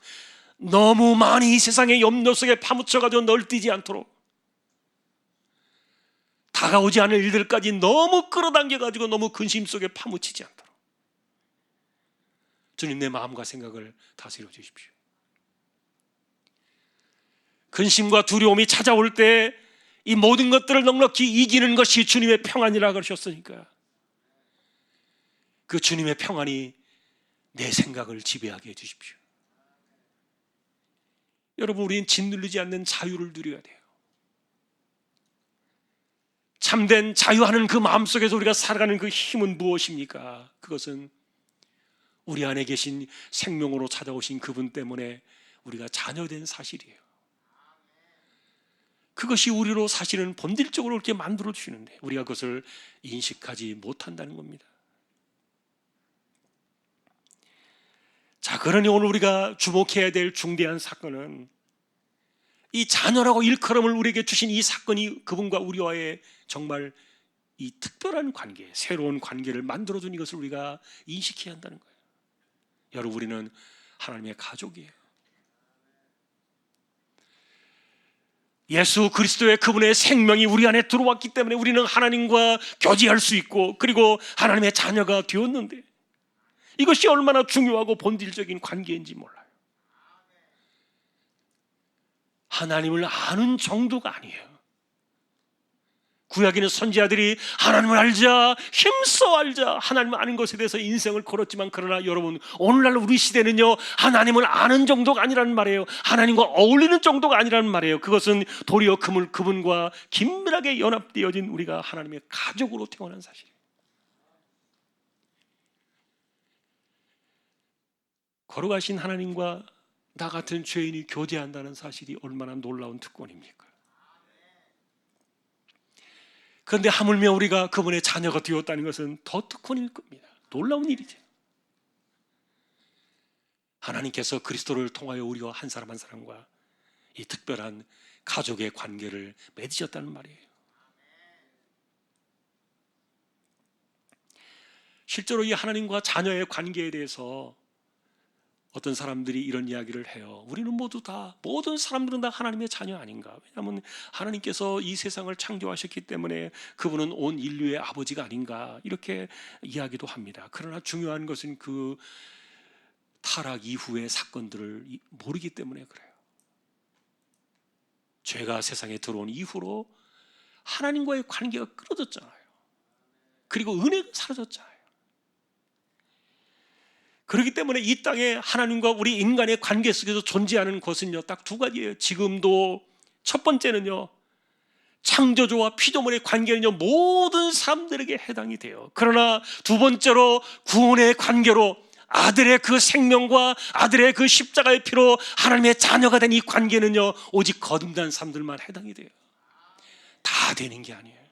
너무 많이 이 세상의 염려 속에 파묻혀가지고 널뛰지 않도록, 다가오지 않을 일들까지 너무 끌어당겨가지고 너무 근심 속에 파묻히지 않도록 주님, 내 마음과 생각을 다스려 주십시오. 근심과 두려움이 찾아올 때 이 모든 것들을 넉넉히 이기는 것이 주님의 평안이라 그러셨으니까, 그 주님의 평안이 내 생각을 지배하게 해주십시오. 여러분, 우리는 짓누르지 않는 자유를 누려야 돼요. 참된 자유하는 그 마음속에서 우리가 살아가는 그 힘은 무엇입니까? 그것은 우리 안에 계신 생명으로 찾아오신 그분 때문에 우리가 자녀된 사실이에요. 그것이 우리로 사실은 본질적으로 이렇게 만들어 주시는데 우리가 그것을 인식하지 못한다는 겁니다. 자, 그러니 오늘 우리가 주목해야 될 중대한 사건은 이 자녀라고 일컬음을 우리에게 주신 이 사건이 그분과 우리와의 정말 이 특별한 관계, 새로운 관계를 만들어준 이것을 우리가 인식해야 한다는 거예요. 여러분, 우리는 하나님의 가족이에요. 예수 그리스도의 그분의 생명이 우리 안에 들어왔기 때문에 우리는 하나님과 교제할 수 있고 그리고 하나님의 자녀가 되었는데, 이것이 얼마나 중요하고 본질적인 관계인지 몰라요. 하나님을 아는 정도가 아니에요. 구약에는 선지자들이 하나님을 알자, 힘써 알자, 하나님을 아는 것에 대해서 인생을 걸었지만, 그러나 여러분, 오늘날 우리 시대는요, 하나님을 아는 정도가 아니라는 말이에요. 하나님과 어울리는 정도가 아니라는 말이에요. 그것은 도리어 그분과 긴밀하게 연합되어진 우리가 하나님의 가족으로 태어난 사실이에요. 걸어가신 하나님과 나 같은 죄인이 교제한다는 사실이 얼마나 놀라운 특권입니까? 그런데 하물며 우리가 그분의 자녀가 되었다는 것은 더 특권일 겁니다. 놀라운 일이죠. 하나님께서 그리스도를 통하여 우리와 한 사람 한 사람과 이 특별한 가족의 관계를 맺으셨다는 말이에요. 실제로 이 하나님과 자녀의 관계에 대해서 어떤 사람들이 이런 이야기를 해요. 우리는 모두 다, 모든 사람들은 다 하나님의 자녀 아닌가? 왜냐하면 하나님께서 이 세상을 창조하셨기 때문에 그분은 온 인류의 아버지가 아닌가? 이렇게 이야기도 합니다. 그러나 중요한 것은 그 타락 이후의 사건들을 모르기 때문에 그래요. 죄가 세상에 들어온 이후로 하나님과의 관계가 끊어졌잖아요. 그리고 은혜가 사라졌잖아요. 그렇기 때문에 이 땅에 하나님과 우리 인간의 관계 속에서 존재하는 것은요, 딱 두 가지예요. 지금도 첫 번째는요, 창조주와 피조물의 관계는요, 모든 사람들에게 해당이 돼요. 그러나 두 번째로 구원의 관계로 아들의 그 생명과 아들의 그 십자가의 피로 하나님의 자녀가 된 이 관계는요, 오직 거듭난 사람들만 해당이 돼요. 다 되는 게 아니에요.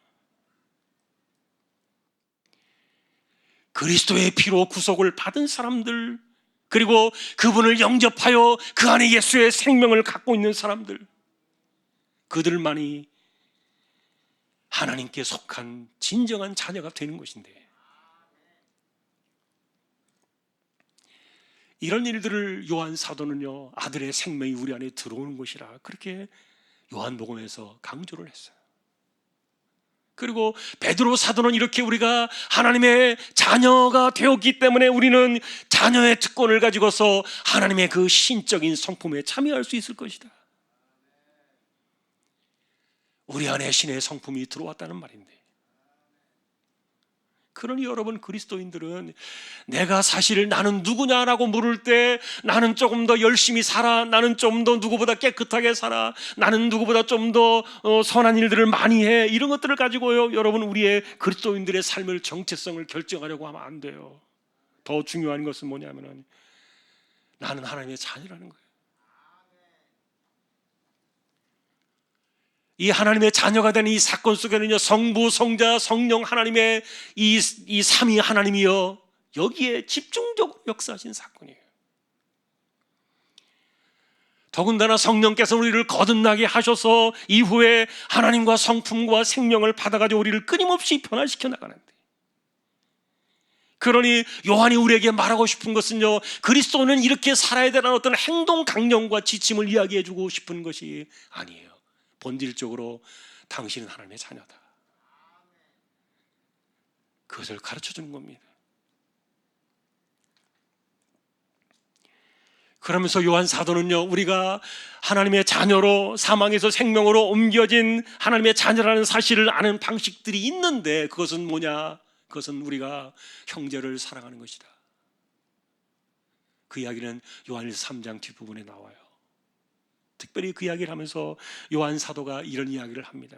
그리스도의 피로 구속을 받은 사람들, 그리고 그분을 영접하여 그 안에 예수의 생명을 갖고 있는 사람들, 그들만이 하나님께 속한 진정한 자녀가 되는 것인데, 이런 일들을 요한 사도는요, 아들의 생명이 우리 안에 들어오는 것이라 그렇게 요한복음에서 강조를 했어요. 그리고 베드로 사도는 이렇게 우리가 하나님의 자녀가 되었기 때문에 우리는 자녀의 특권을 가지고서 하나님의 그 신적인 성품에 참여할 수 있을 것이다, 우리 안에 신의 성품이 들어왔다는 말인데, 그러니 여러분 그리스도인들은 내가 사실 나는 누구냐라고 물을 때 나는 조금 더 열심히 살아, 나는 좀 더 누구보다 깨끗하게 살아, 나는 누구보다 좀 더 선한 일들을 많이 해, 이런 것들을 가지고요 여러분 우리의 그리스도인들의 삶을 정체성을 결정하려고 하면 안 돼요. 더 중요한 것은 뭐냐면은 나는 하나님의 자녀라는 거예요. 이 하나님의 자녀가 되는 이 사건 속에는요, 성부, 성자, 성령 하나님의 이 삼위 하나님이요 여기에 집중적으로 역사하신 사건이에요. 더군다나 성령께서 우리를 거듭나게 하셔서 이후에 하나님과 성품과 생명을 받아가지고 우리를 끊임없이 변화시켜 나가는데, 그러니 요한이 우리에게 말하고 싶은 것은요, 그리스도는 이렇게 살아야 되는 어떤 행동 강령과 지침을 이야기해주고 싶은 것이 아니에요. 본질적으로 당신은 하나님의 자녀다, 그것을 가르쳐주는 겁니다. 그러면서 요한 사도는요, 우리가 하나님의 자녀로 사망에서 생명으로 옮겨진 하나님의 자녀라는 사실을 아는 방식들이 있는데, 그것은 뭐냐? 그것은 우리가 형제를 사랑하는 것이다. 그 이야기는 요한일서 3장 뒷부분에 나와요. 특별히 그 이야기를 하면서 요한 사도가 이런 이야기를 합니다.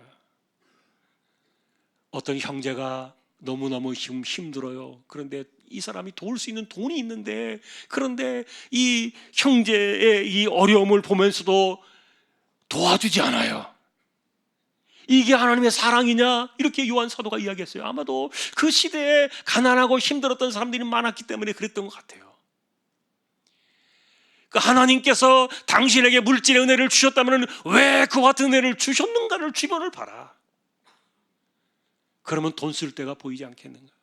어떤 형제가 너무너무 힘들어요. 그런데 이 사람이 도울 수 있는 돈이 있는데, 그런데 이 형제의 이 어려움을 보면서도 도와주지 않아요. 이게 하나님의 사랑이냐? 이렇게 요한 사도가 이야기했어요. 아마도 그 시대에 가난하고 힘들었던 사람들이 많았기 때문에 그랬던 것 같아요. 하나님께서 당신에게 물질의 은혜를 주셨다면 왜 그와 같은 은혜를 주셨는가를 주변을 봐라. 그러면 돈 쓸 데가 보이지 않겠는가?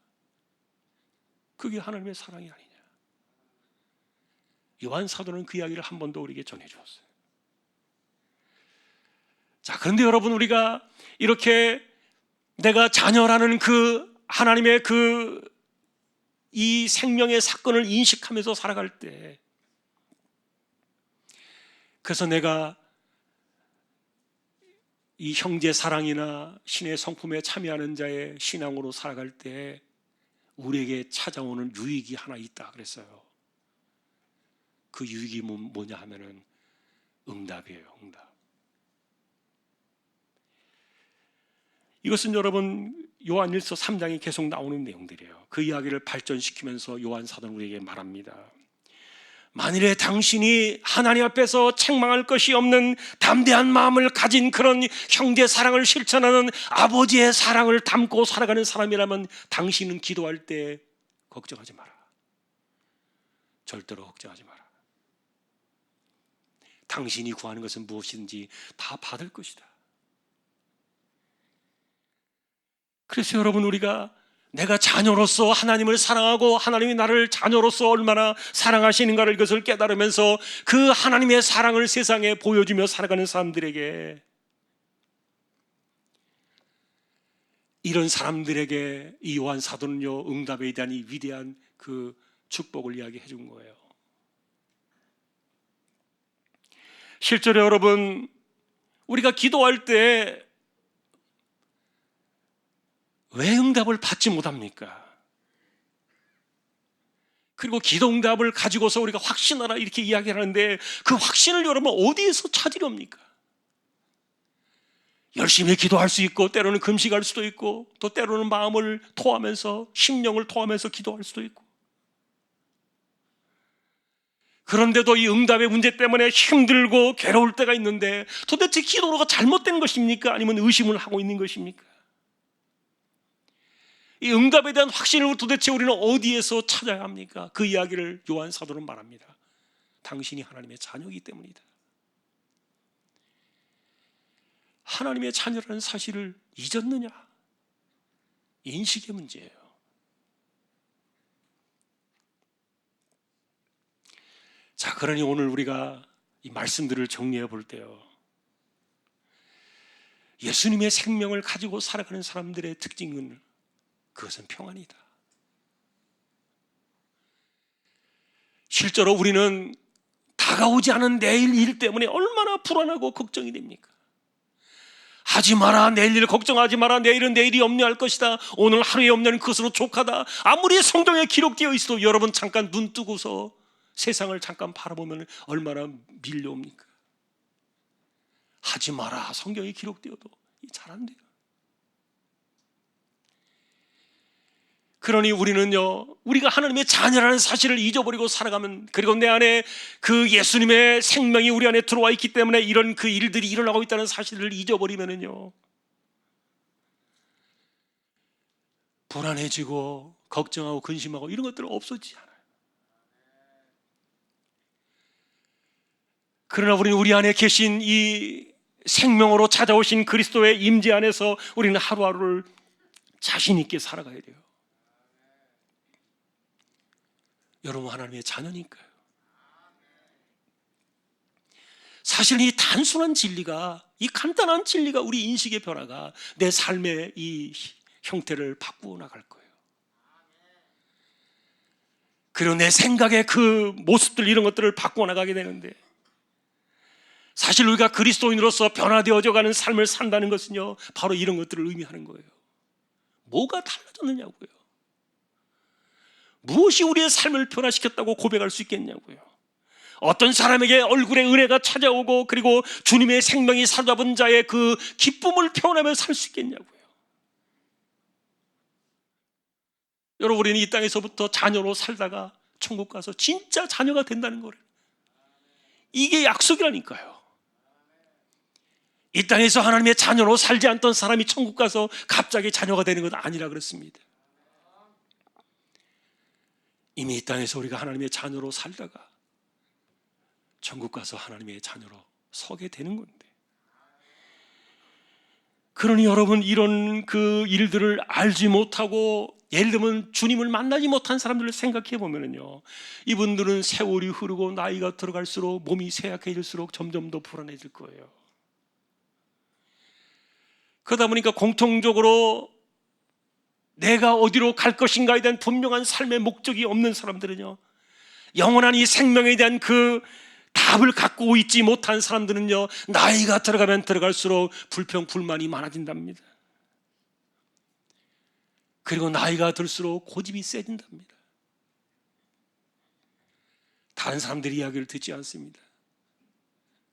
그게 하나님의 사랑이 아니냐? 요한 사도는 그 이야기를 한 번 더 우리에게 전해주었어요. 자, 그런데 여러분, 우리가 이렇게 내가 자녀라는 그 하나님의 이 생명의 사건을 인식하면서 살아갈 때, 그래서 내가 이 형제 사랑이나 신의 성품에 참여하는 자의 신앙으로 살아갈 때 우리에게 찾아오는 유익이 하나 있다 그랬어요. 그 유익이 뭐냐 하면은 응답이에요. 응답. 이것은 여러분 요한일서 3장에 계속 나오는 내용들이에요. 그 이야기를 발전시키면서 요한 사도는 우리에게 말합니다. 만일에 당신이 하나님 앞에서 책망할 것이 없는 담대한 마음을 가진 그런 형제 사랑을 실천하는 아버지의 사랑을 담고 살아가는 사람이라면 당신은 기도할 때 걱정하지 마라. 절대로 걱정하지 마라. 당신이 구하는 것은 무엇이든지 다 받을 것이다. 그래서 여러분, 우리가 내가 자녀로서 하나님을 사랑하고 하나님이 나를 자녀로서 얼마나 사랑하시는가를 이것을 깨달으면서 그 하나님의 사랑을 세상에 보여주며 살아가는 사람들에게, 이런 사람들에게 이 요한 사도는요 응답에 대한 이 위대한 그 축복을 이야기해 준 거예요. 실제로 여러분, 우리가 기도할 때 왜 응답을 받지 못합니까? 그리고 기도 응답을 가지고서 우리가 확신하라 이렇게 이야기를 하는데, 그 확신을 여러분 어디에서 찾으렵니까? 열심히 기도할 수 있고, 때로는 금식할 수도 있고, 또 때로는 마음을 토하면서, 심령을 토하면서 기도할 수도 있고, 그런데도 이 응답의 문제 때문에 힘들고 괴로울 때가 있는데, 도대체 기도가 잘못된 것입니까? 아니면 의심을 하고 있는 것입니까? 이 응답에 대한 확신을 도대체 우리는 어디에서 찾아야 합니까? 그 이야기를 요한 사도는 말합니다. 당신이 하나님의 자녀이기 때문이다. 하나님의 자녀라는 사실을 잊었느냐? 인식의 문제예요. 자, 그러니 오늘 우리가 이 말씀들을 정리해 볼 때요, 예수님의 생명을 가지고 살아가는 사람들의 특징은 그것은 평안이다. 실제로 우리는 다가오지 않은 내일 일 때문에 얼마나 불안하고 걱정이 됩니까? 하지 마라, 내일 일 걱정하지 마라, 내일은 내일이 염려할 것이다, 오늘 하루의 염려는 그것으로 족하다. 아무리 성경에 기록되어 있어도 여러분 잠깐 눈 뜨고서 세상을 잠깐 바라보면 얼마나 밀려옵니까? 하지 마라 성경에 기록되어도 잘 안 돼요. 그러니 우리는요, 우리가 하나님의 자녀라는 사실을 잊어버리고 살아가면, 그리고 내 안에 그 예수님의 생명이 우리 안에 들어와 있기 때문에 이런 그 일들이 일어나고 있다는 사실을 잊어버리면은요, 불안해지고 걱정하고 근심하고 이런 것들은 없어지지 않아요. 그러나 우리는 우리 안에 계신 이 생명으로 찾아오신 그리스도의 임재 안에서 우리는 하루하루를 자신 있게 살아가야 돼요. 여러분, 하나님의 자녀니까요. 사실 이 단순한 진리가, 이 간단한 진리가, 우리 인식의 변화가 내 삶의 이 형태를 바꾸어 나갈 거예요. 그리고 내 생각의 그 모습들, 이런 것들을 바꾸어 나가게 되는데, 사실 우리가 그리스도인으로서 변화되어져 가는 삶을 산다는 것은요, 바로 이런 것들을 의미하는 거예요. 뭐가 달라졌느냐고요. 무엇이 우리의 삶을 변화시켰다고 고백할 수 있겠냐고요. 어떤 사람에게 얼굴에 은혜가 찾아오고, 그리고 주님의 생명이 사로잡은 자의 그 기쁨을 표현하며 살 수 있겠냐고요. 여러분, 우리는 이 땅에서부터 자녀로 살다가 천국 가서 진짜 자녀가 된다는 거예요. 이게 약속이라니까요. 이 땅에서 하나님의 자녀로 살지 않던 사람이 천국 가서 갑자기 자녀가 되는 건 아니라 그렇습니다. 이미 이 땅에서 우리가 하나님의 자녀로 살다가 천국 가서 하나님의 자녀로 서게 되는 건데, 그러니 여러분, 이런 그 일들을 알지 못하고, 예를 들면 주님을 만나지 못한 사람들을 생각해 보면요, 이분들은 세월이 흐르고 나이가 들어갈수록 몸이 쇠약해질수록 점점 더 불안해질 거예요. 그러다 보니까 공통적으로 내가 어디로 갈 것인가에 대한 분명한 삶의 목적이 없는 사람들은요, 영원한 이 생명에 대한 그 답을 갖고 있지 못한 사람들은요, 나이가 들어가면 들어갈수록 불평 불만이 많아진답니다. 그리고 나이가 들수록 고집이 세진답니다. 다른 사람들의 이야기를 듣지 않습니다.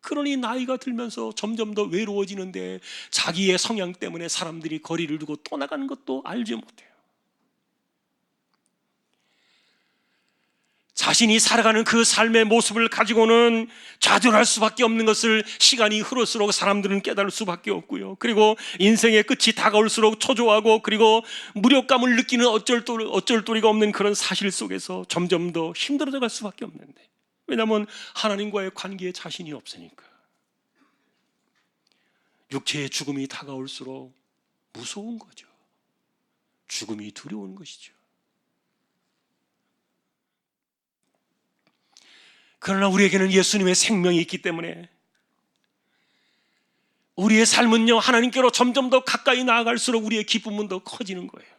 그러니 나이가 들면서 점점 더 외로워지는데, 자기의 성향 때문에 사람들이 거리를 두고 떠나가는 것도 알지 못해요. 자신이 살아가는 그 삶의 모습을 가지고는 좌절할 수밖에 없는 것을 시간이 흐를수록 사람들은 깨달을 수밖에 없고요. 그리고 인생의 끝이 다가올수록 초조하고, 그리고 무력감을 느끼는 어쩔 도리가 없는 그런 사실 속에서 점점 더 힘들어져 갈 수밖에 없는데, 왜냐하면 하나님과의 관계에 자신이 없으니까. 육체의 죽음이 다가올수록 무서운 거죠. 죽음이 두려운 것이죠. 그러나 우리에게는 예수님의 생명이 있기 때문에 우리의 삶은요, 하나님께로 점점 더 가까이 나아갈수록 우리의 기쁨은 더 커지는 거예요.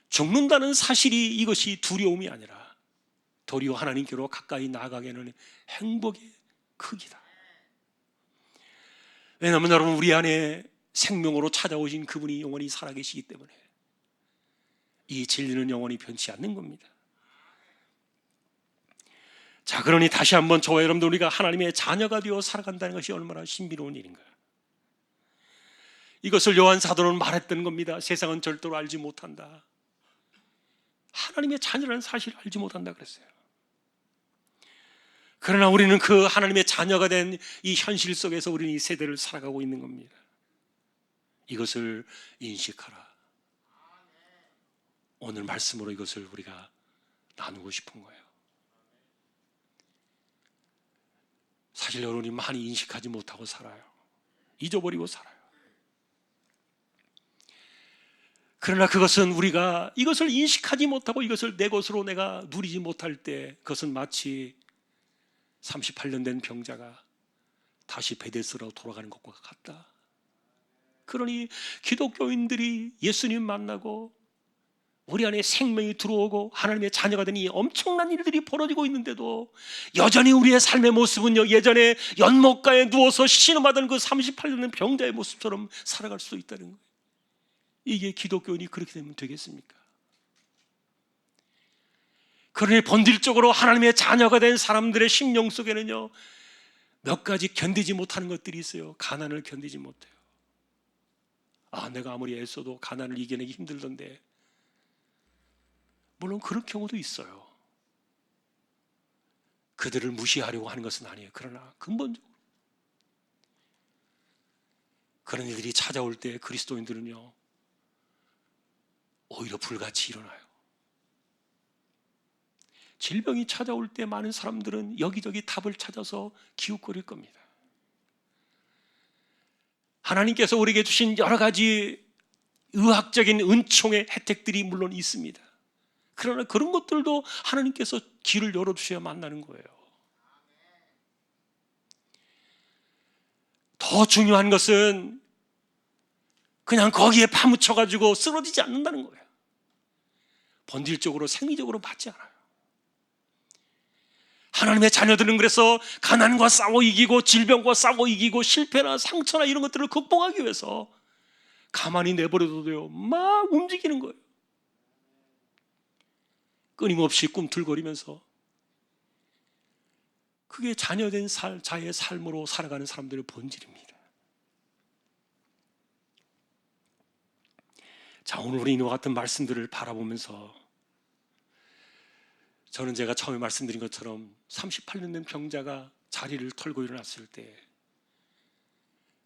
죽는다는 사실이 이것이 두려움이 아니라 도리어 하나님께로 가까이 나아가게는 행복의 크기다. 왜냐하면 여러분, 우리 안에 생명으로 찾아오신 그분이 영원히 살아계시기 때문에 이 진리는 영원히 변치 않는 겁니다. 자, 그러니 다시 한번 저와 여러분들, 우리가 하나님의 자녀가 되어 살아간다는 것이 얼마나 신비로운 일인가. 이것을 요한 사도는 말했던 겁니다. 세상은 절대로 알지 못한다. 하나님의 자녀라는 사실을 알지 못한다 그랬어요. 그러나 우리는 그 하나님의 자녀가 된 이 현실 속에서 우리는 이 세대를 살아가고 있는 겁니다. 이것을 인식하라. 오늘 말씀으로 이것을 우리가 나누고 싶은 거예요. 사실 여러분이 많이 인식하지 못하고 살아요. 잊어버리고 살아요. 그러나 그것은 우리가 이것을 인식하지 못하고 이것을 내 것으로 내가 누리지 못할 때 그것은 마치 38년 된 병자가 다시 베데스다로 돌아가는 것과 같다. 그러니 기독교인들이 예수님 만나고 우리 안에 생명이 들어오고 하나님의 자녀가 되니 엄청난 일들이 벌어지고 있는데도 여전히 우리의 삶의 모습은요, 예전에 연못가에 누워서 신음하던 그 38년 된 병자의 모습처럼 살아갈 수 있다는 거예요. 이게 기독교인이 그렇게 되면 되겠습니까? 그러니 본질적으로 하나님의 자녀가 된 사람들의 심령 속에는요, 몇 가지 견디지 못하는 것들이 있어요. 가난을 견디지 못해요. 내가 아무리 애써도 가난을 이겨내기 힘들던데. 물론 그런 경우도 있어요. 그들을 무시하려고 하는 것은 아니에요. 그러나 근본적으로 그런 일들이 찾아올 때 그리스도인들은요, 오히려 불같이 일어나요. 질병이 찾아올 때 많은 사람들은 여기저기 답을 찾아서 기웃거릴 겁니다. 하나님께서 우리에게 주신 여러 가지 의학적인 은총의 혜택들이 물론 있습니다. 그러나 그런 것들도 하나님께서 길을 열어주셔야 만나는 거예요. 더 중요한 것은 그냥 거기에 파묻혀가지고 쓰러지지 않는다는 거예요. 본질적으로 생리적으로 맞지 않아요. 하나님의 자녀들은 그래서 가난과 싸워 이기고 질병과 싸워 이기고 실패나 상처나 이런 것들을 극복하기 위해서 가만히 내버려둬도 돼요. 막 움직이는 거예요. 끊임없이 꿈틀거리면서. 그게 자녀된 자의 삶으로 살아가는 사람들의 본질입니다. 자, 오늘 우리 이와 같은 말씀들을 바라보면서 저는 제가 처음에 말씀드린 것처럼 38년 된 병자가 자리를 털고 일어났을 때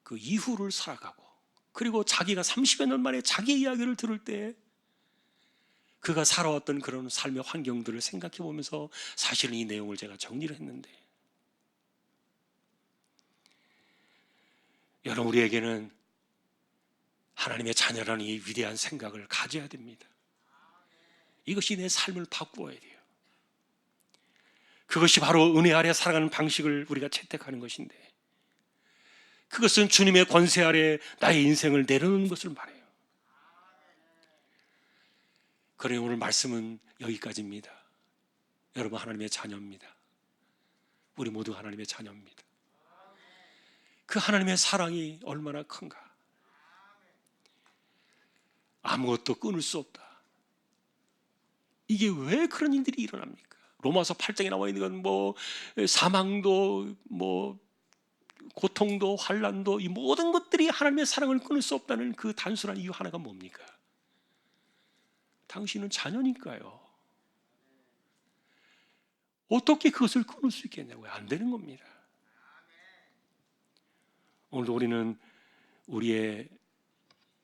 그 이후를 살아가고, 그리고 자기가 30여 년 만에 자기의 이야기를 들을 때 그가 살아왔던 그런 삶의 환경들을 생각해 보면서 사실은 이 내용을 제가 정리를 했는데, 여러분, 우리에게는 하나님의 자녀라는 이 위대한 생각을 가져야 됩니다. 이것이 내 삶을 바꾸어야 돼요. 그것이 바로 은혜 아래 살아가는 방식을 우리가 채택하는 것인데, 그것은 주님의 권세 아래 나의 인생을 내려놓는 것을 말해요. 그러니 오늘 말씀은 여기까지입니다. 여러분, 하나님의 자녀입니다. 우리 모두 하나님의 자녀입니다. 그 하나님의 사랑이 얼마나 큰가. 아무것도 끊을 수 없다. 이게 왜 그런 일들이 일어납니까? 로마서 8장에 나와 있는 건 사망도 고통도 환난도 이 모든 것들이 하나님의 사랑을 끊을 수 없다는 그 단순한 이유 하나가 뭡니까? 당신은 자녀니까요. 어떻게 그것을 끊을 수 있겠냐고요? 안 되는 겁니다. 오늘도 우리는 우리의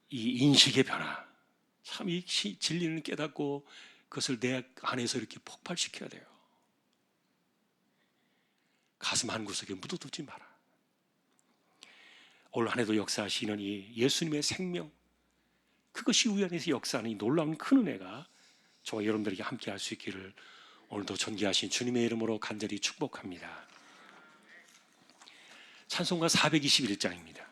이 인식의 변화, 참 이 진리를 깨닫고 그것을 내 안에서 이렇게 폭발시켜야 돼요. 가슴 한 구석에 묻어두지 마라. 올 한 해도 역사하시는 이 예수님의 생명, 그것이 우리 안에서 역사하는 이 놀라운 큰 은혜가 저와 여러분들에게 함께 할 수 있기를 오늘도 존귀하신 주님의 이름으로 간절히 축복합니다. 찬송가 421장입니다.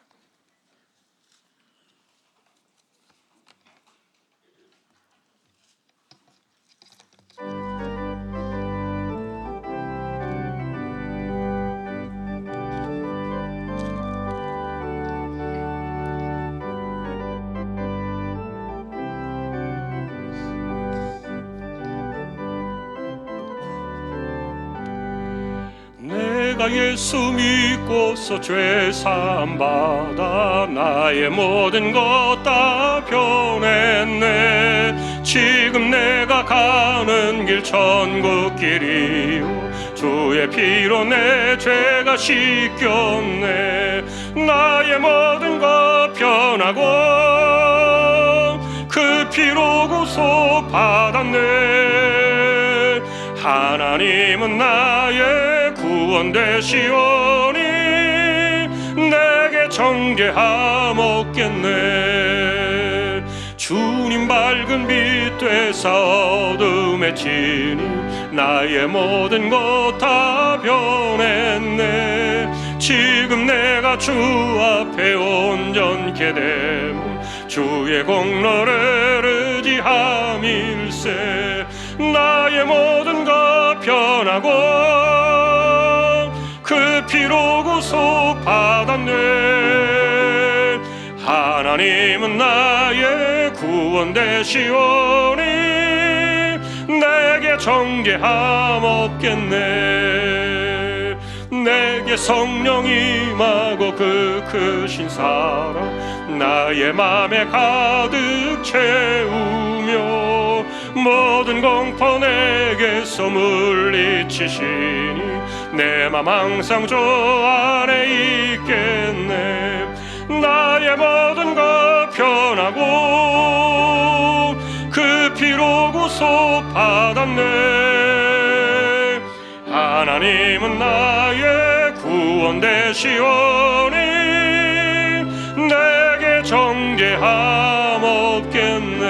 내가 예수 믿고서 죄 사함 받아 나의 모든 것 다 변했네. 지금 내가 가는 길 천국길이요 주의 피로 내 죄가 씻겼네. 나의 모든 것 변하고 그 피로 구속 받았네. 하나님은 나의 구원 되시오니 내게 정죄함 없겠네. 주 주님 밝은 빛 되사 어둠에 치니 나의 모든 것 다 변했네. 지금 내가 주 앞에 온전케 됨 주의 공로를 의지함일세. 나의 모든 것 변하고 그 피로 구속받았네. 하나님은 나의 구원 되시오니 내게 정죄함 없겠네. 내게 성령이 임하고 그 크신 사랑 나의 맘에 가득 채우며 모든 공포 내게서 물리치시니 내 맘 항상 주 안에 있겠네. 나의 모든 것 변하고 그 피로 구속받았네. 하나님은 나의 구원 되시오니 내게 정죄함 없겠네.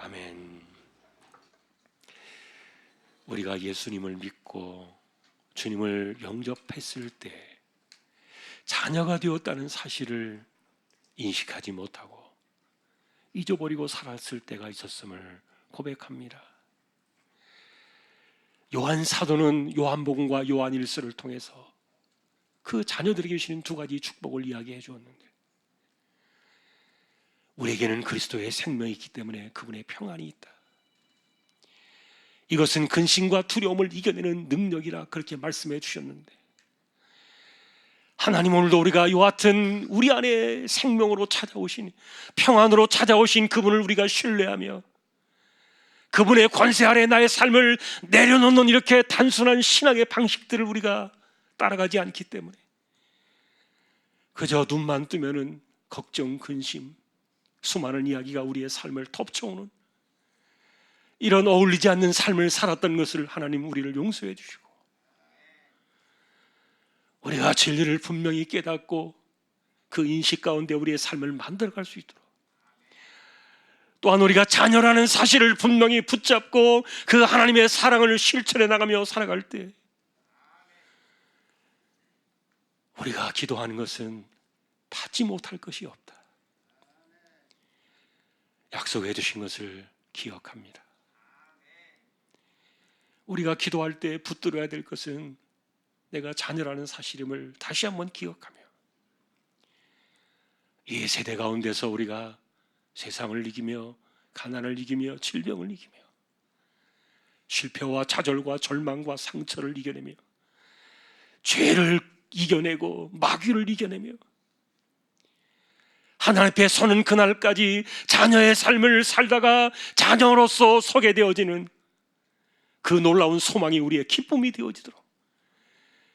아멘. 우리가 예수님을 믿고 주님을 영접했을 때 자녀가 되었다는 사실을 인식하지 못하고 잊어버리고 살았을 때가 있었음을 고백합니다. 요한 사도는 요한복음과 요한일서를 통해서 그 자녀들에게 주시는 두 가지 축복을 이야기해 주었는데, 우리에게는 그리스도의 생명이 있기 때문에 그분의 평안이 있다. 이것은 근심과 두려움을 이겨내는 능력이라 그렇게 말씀해 주셨는데, 하나님 오늘도 우리가 이와 같은 우리 안에 생명으로 찾아오신, 평안으로 찾아오신 그분을 우리가 신뢰하며 그분의 권세 아래 나의 삶을 내려놓는 이렇게 단순한 신앙의 방식들을 우리가 따라가지 않기 때문에 그저 눈만 뜨면은 걱정, 근심, 수많은 이야기가 우리의 삶을 덮쳐오는 이런 어울리지 않는 삶을 살았던 것을 하나님 우리를 용서해 주시고, 우리가 진리를 분명히 깨닫고 그 인식 가운데 우리의 삶을 만들어갈 수 있도록, 또한 우리가 자녀라는 사실을 분명히 붙잡고 그 하나님의 사랑을 실천해 나가며 살아갈 때 우리가 기도하는 것은 받지 못할 것이 없다. 약속해 주신 것을 기억합니다. 우리가 기도할 때 붙들어야 될 것은 내가 자녀라는 사실임을 다시 한번 기억하며, 이 세대 가운데서 우리가 세상을 이기며 가난을 이기며 질병을 이기며 실패와 좌절과 절망과 상처를 이겨내며 죄를 이겨내고 마귀를 이겨내며 하나님 앞에 서는 그날까지 자녀의 삶을 살다가 자녀로서 서게 되어지는 그 놀라운 소망이 우리의 기쁨이 되어지도록,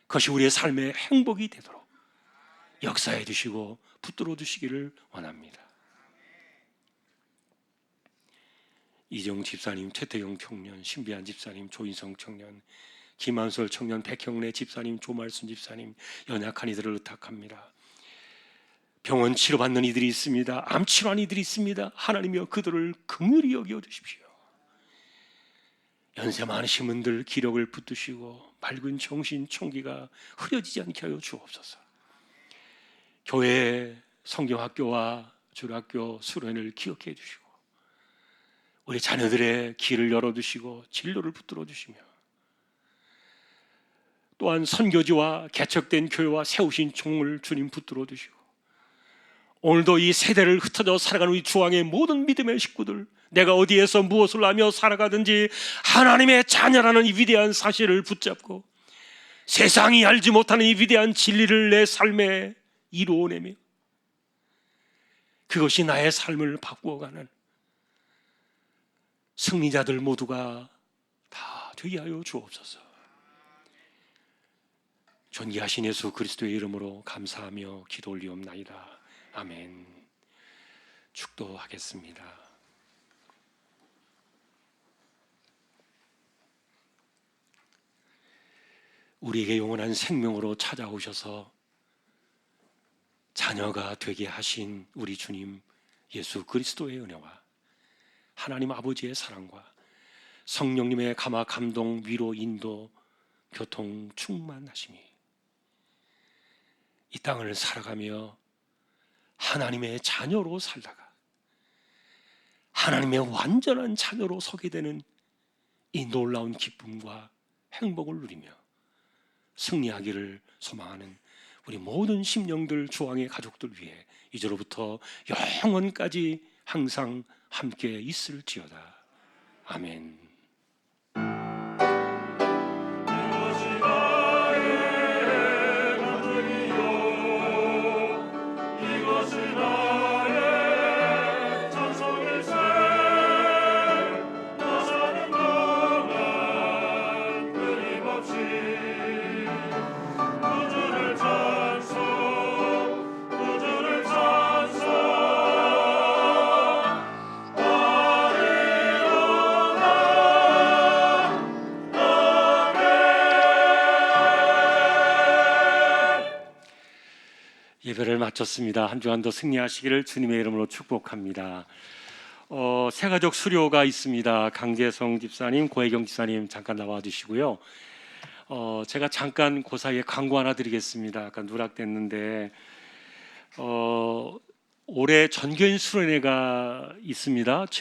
그것이 우리의 삶의 행복이 되도록 역사해 주시고 붙들어 주시기를 원합니다. 이정 집사님, 최태경 청년, 신비한 집사님, 조인성 청년, 김한솔 청년, 백형래 집사님, 조말순 집사님, 연약한 이들을 의탁합니다. 병원 치료받는 이들이 있습니다. 암 치료한 이들이 있습니다. 하나님이여 그들을 긍휼히 여겨 주십시오. 연세 많으신 분들 기력을 붙드시고 맑은 정신 총기가 흐려지지 않게 하여 주옵소서. 교회 성경학교와 주일학교 수련을 기억해 주시고 우리 자녀들의 길을 열어두시고 진로를 붙들어 주시며, 또한 선교지와 개척된 교회와 세우신 종을 주님 붙들어 주시고, 오늘도 이 세대를 흩어져 살아가는 우리 주왕의 모든 믿음의 식구들, 내가 어디에서 무엇을 하며 살아가든지 하나님의 자녀라는 이 위대한 사실을 붙잡고 세상이 알지 못하는 이 위대한 진리를 내 삶에 이루어내며 그것이 나의 삶을 바꾸어가는 승리자들 모두가 다 되게 하여 주옵소서. 존귀하신 예수 그리스도의 이름으로 감사하며 기도 올리옵나이다. 아멘. 축도하겠습니다. 우리에게 영원한 생명으로 찾아오셔서 자녀가 되게 하신 우리 주님 예수 그리스도의 은혜와 하나님 아버지의 사랑과 성령님의 감화 감동 위로 인도 교통 충만하심이 이 땅을 살아가며 하나님의 자녀로 살다가 하나님의 완전한 자녀로 서게 되는 이 놀라운 기쁨과 행복을 누리며 승리하기를 소망하는 우리 모든 심령들 주왕의 가족들 위해 이제로부터 영원까지 항상 함께 있을지어다. 아멘. 예배를 마쳤습니다. 한 주간도 승리하시기를 주님의 이름으로 축복합니다. 새가족 수료가 있습니다. 강재성 집사님, 고혜경 집사님 잠깐 나와주시고요. 제가 잠깐 그 사이에 광고 하나 드리겠습니다. 약간 누락됐는데 올해 전교인 수련회가 있습니다.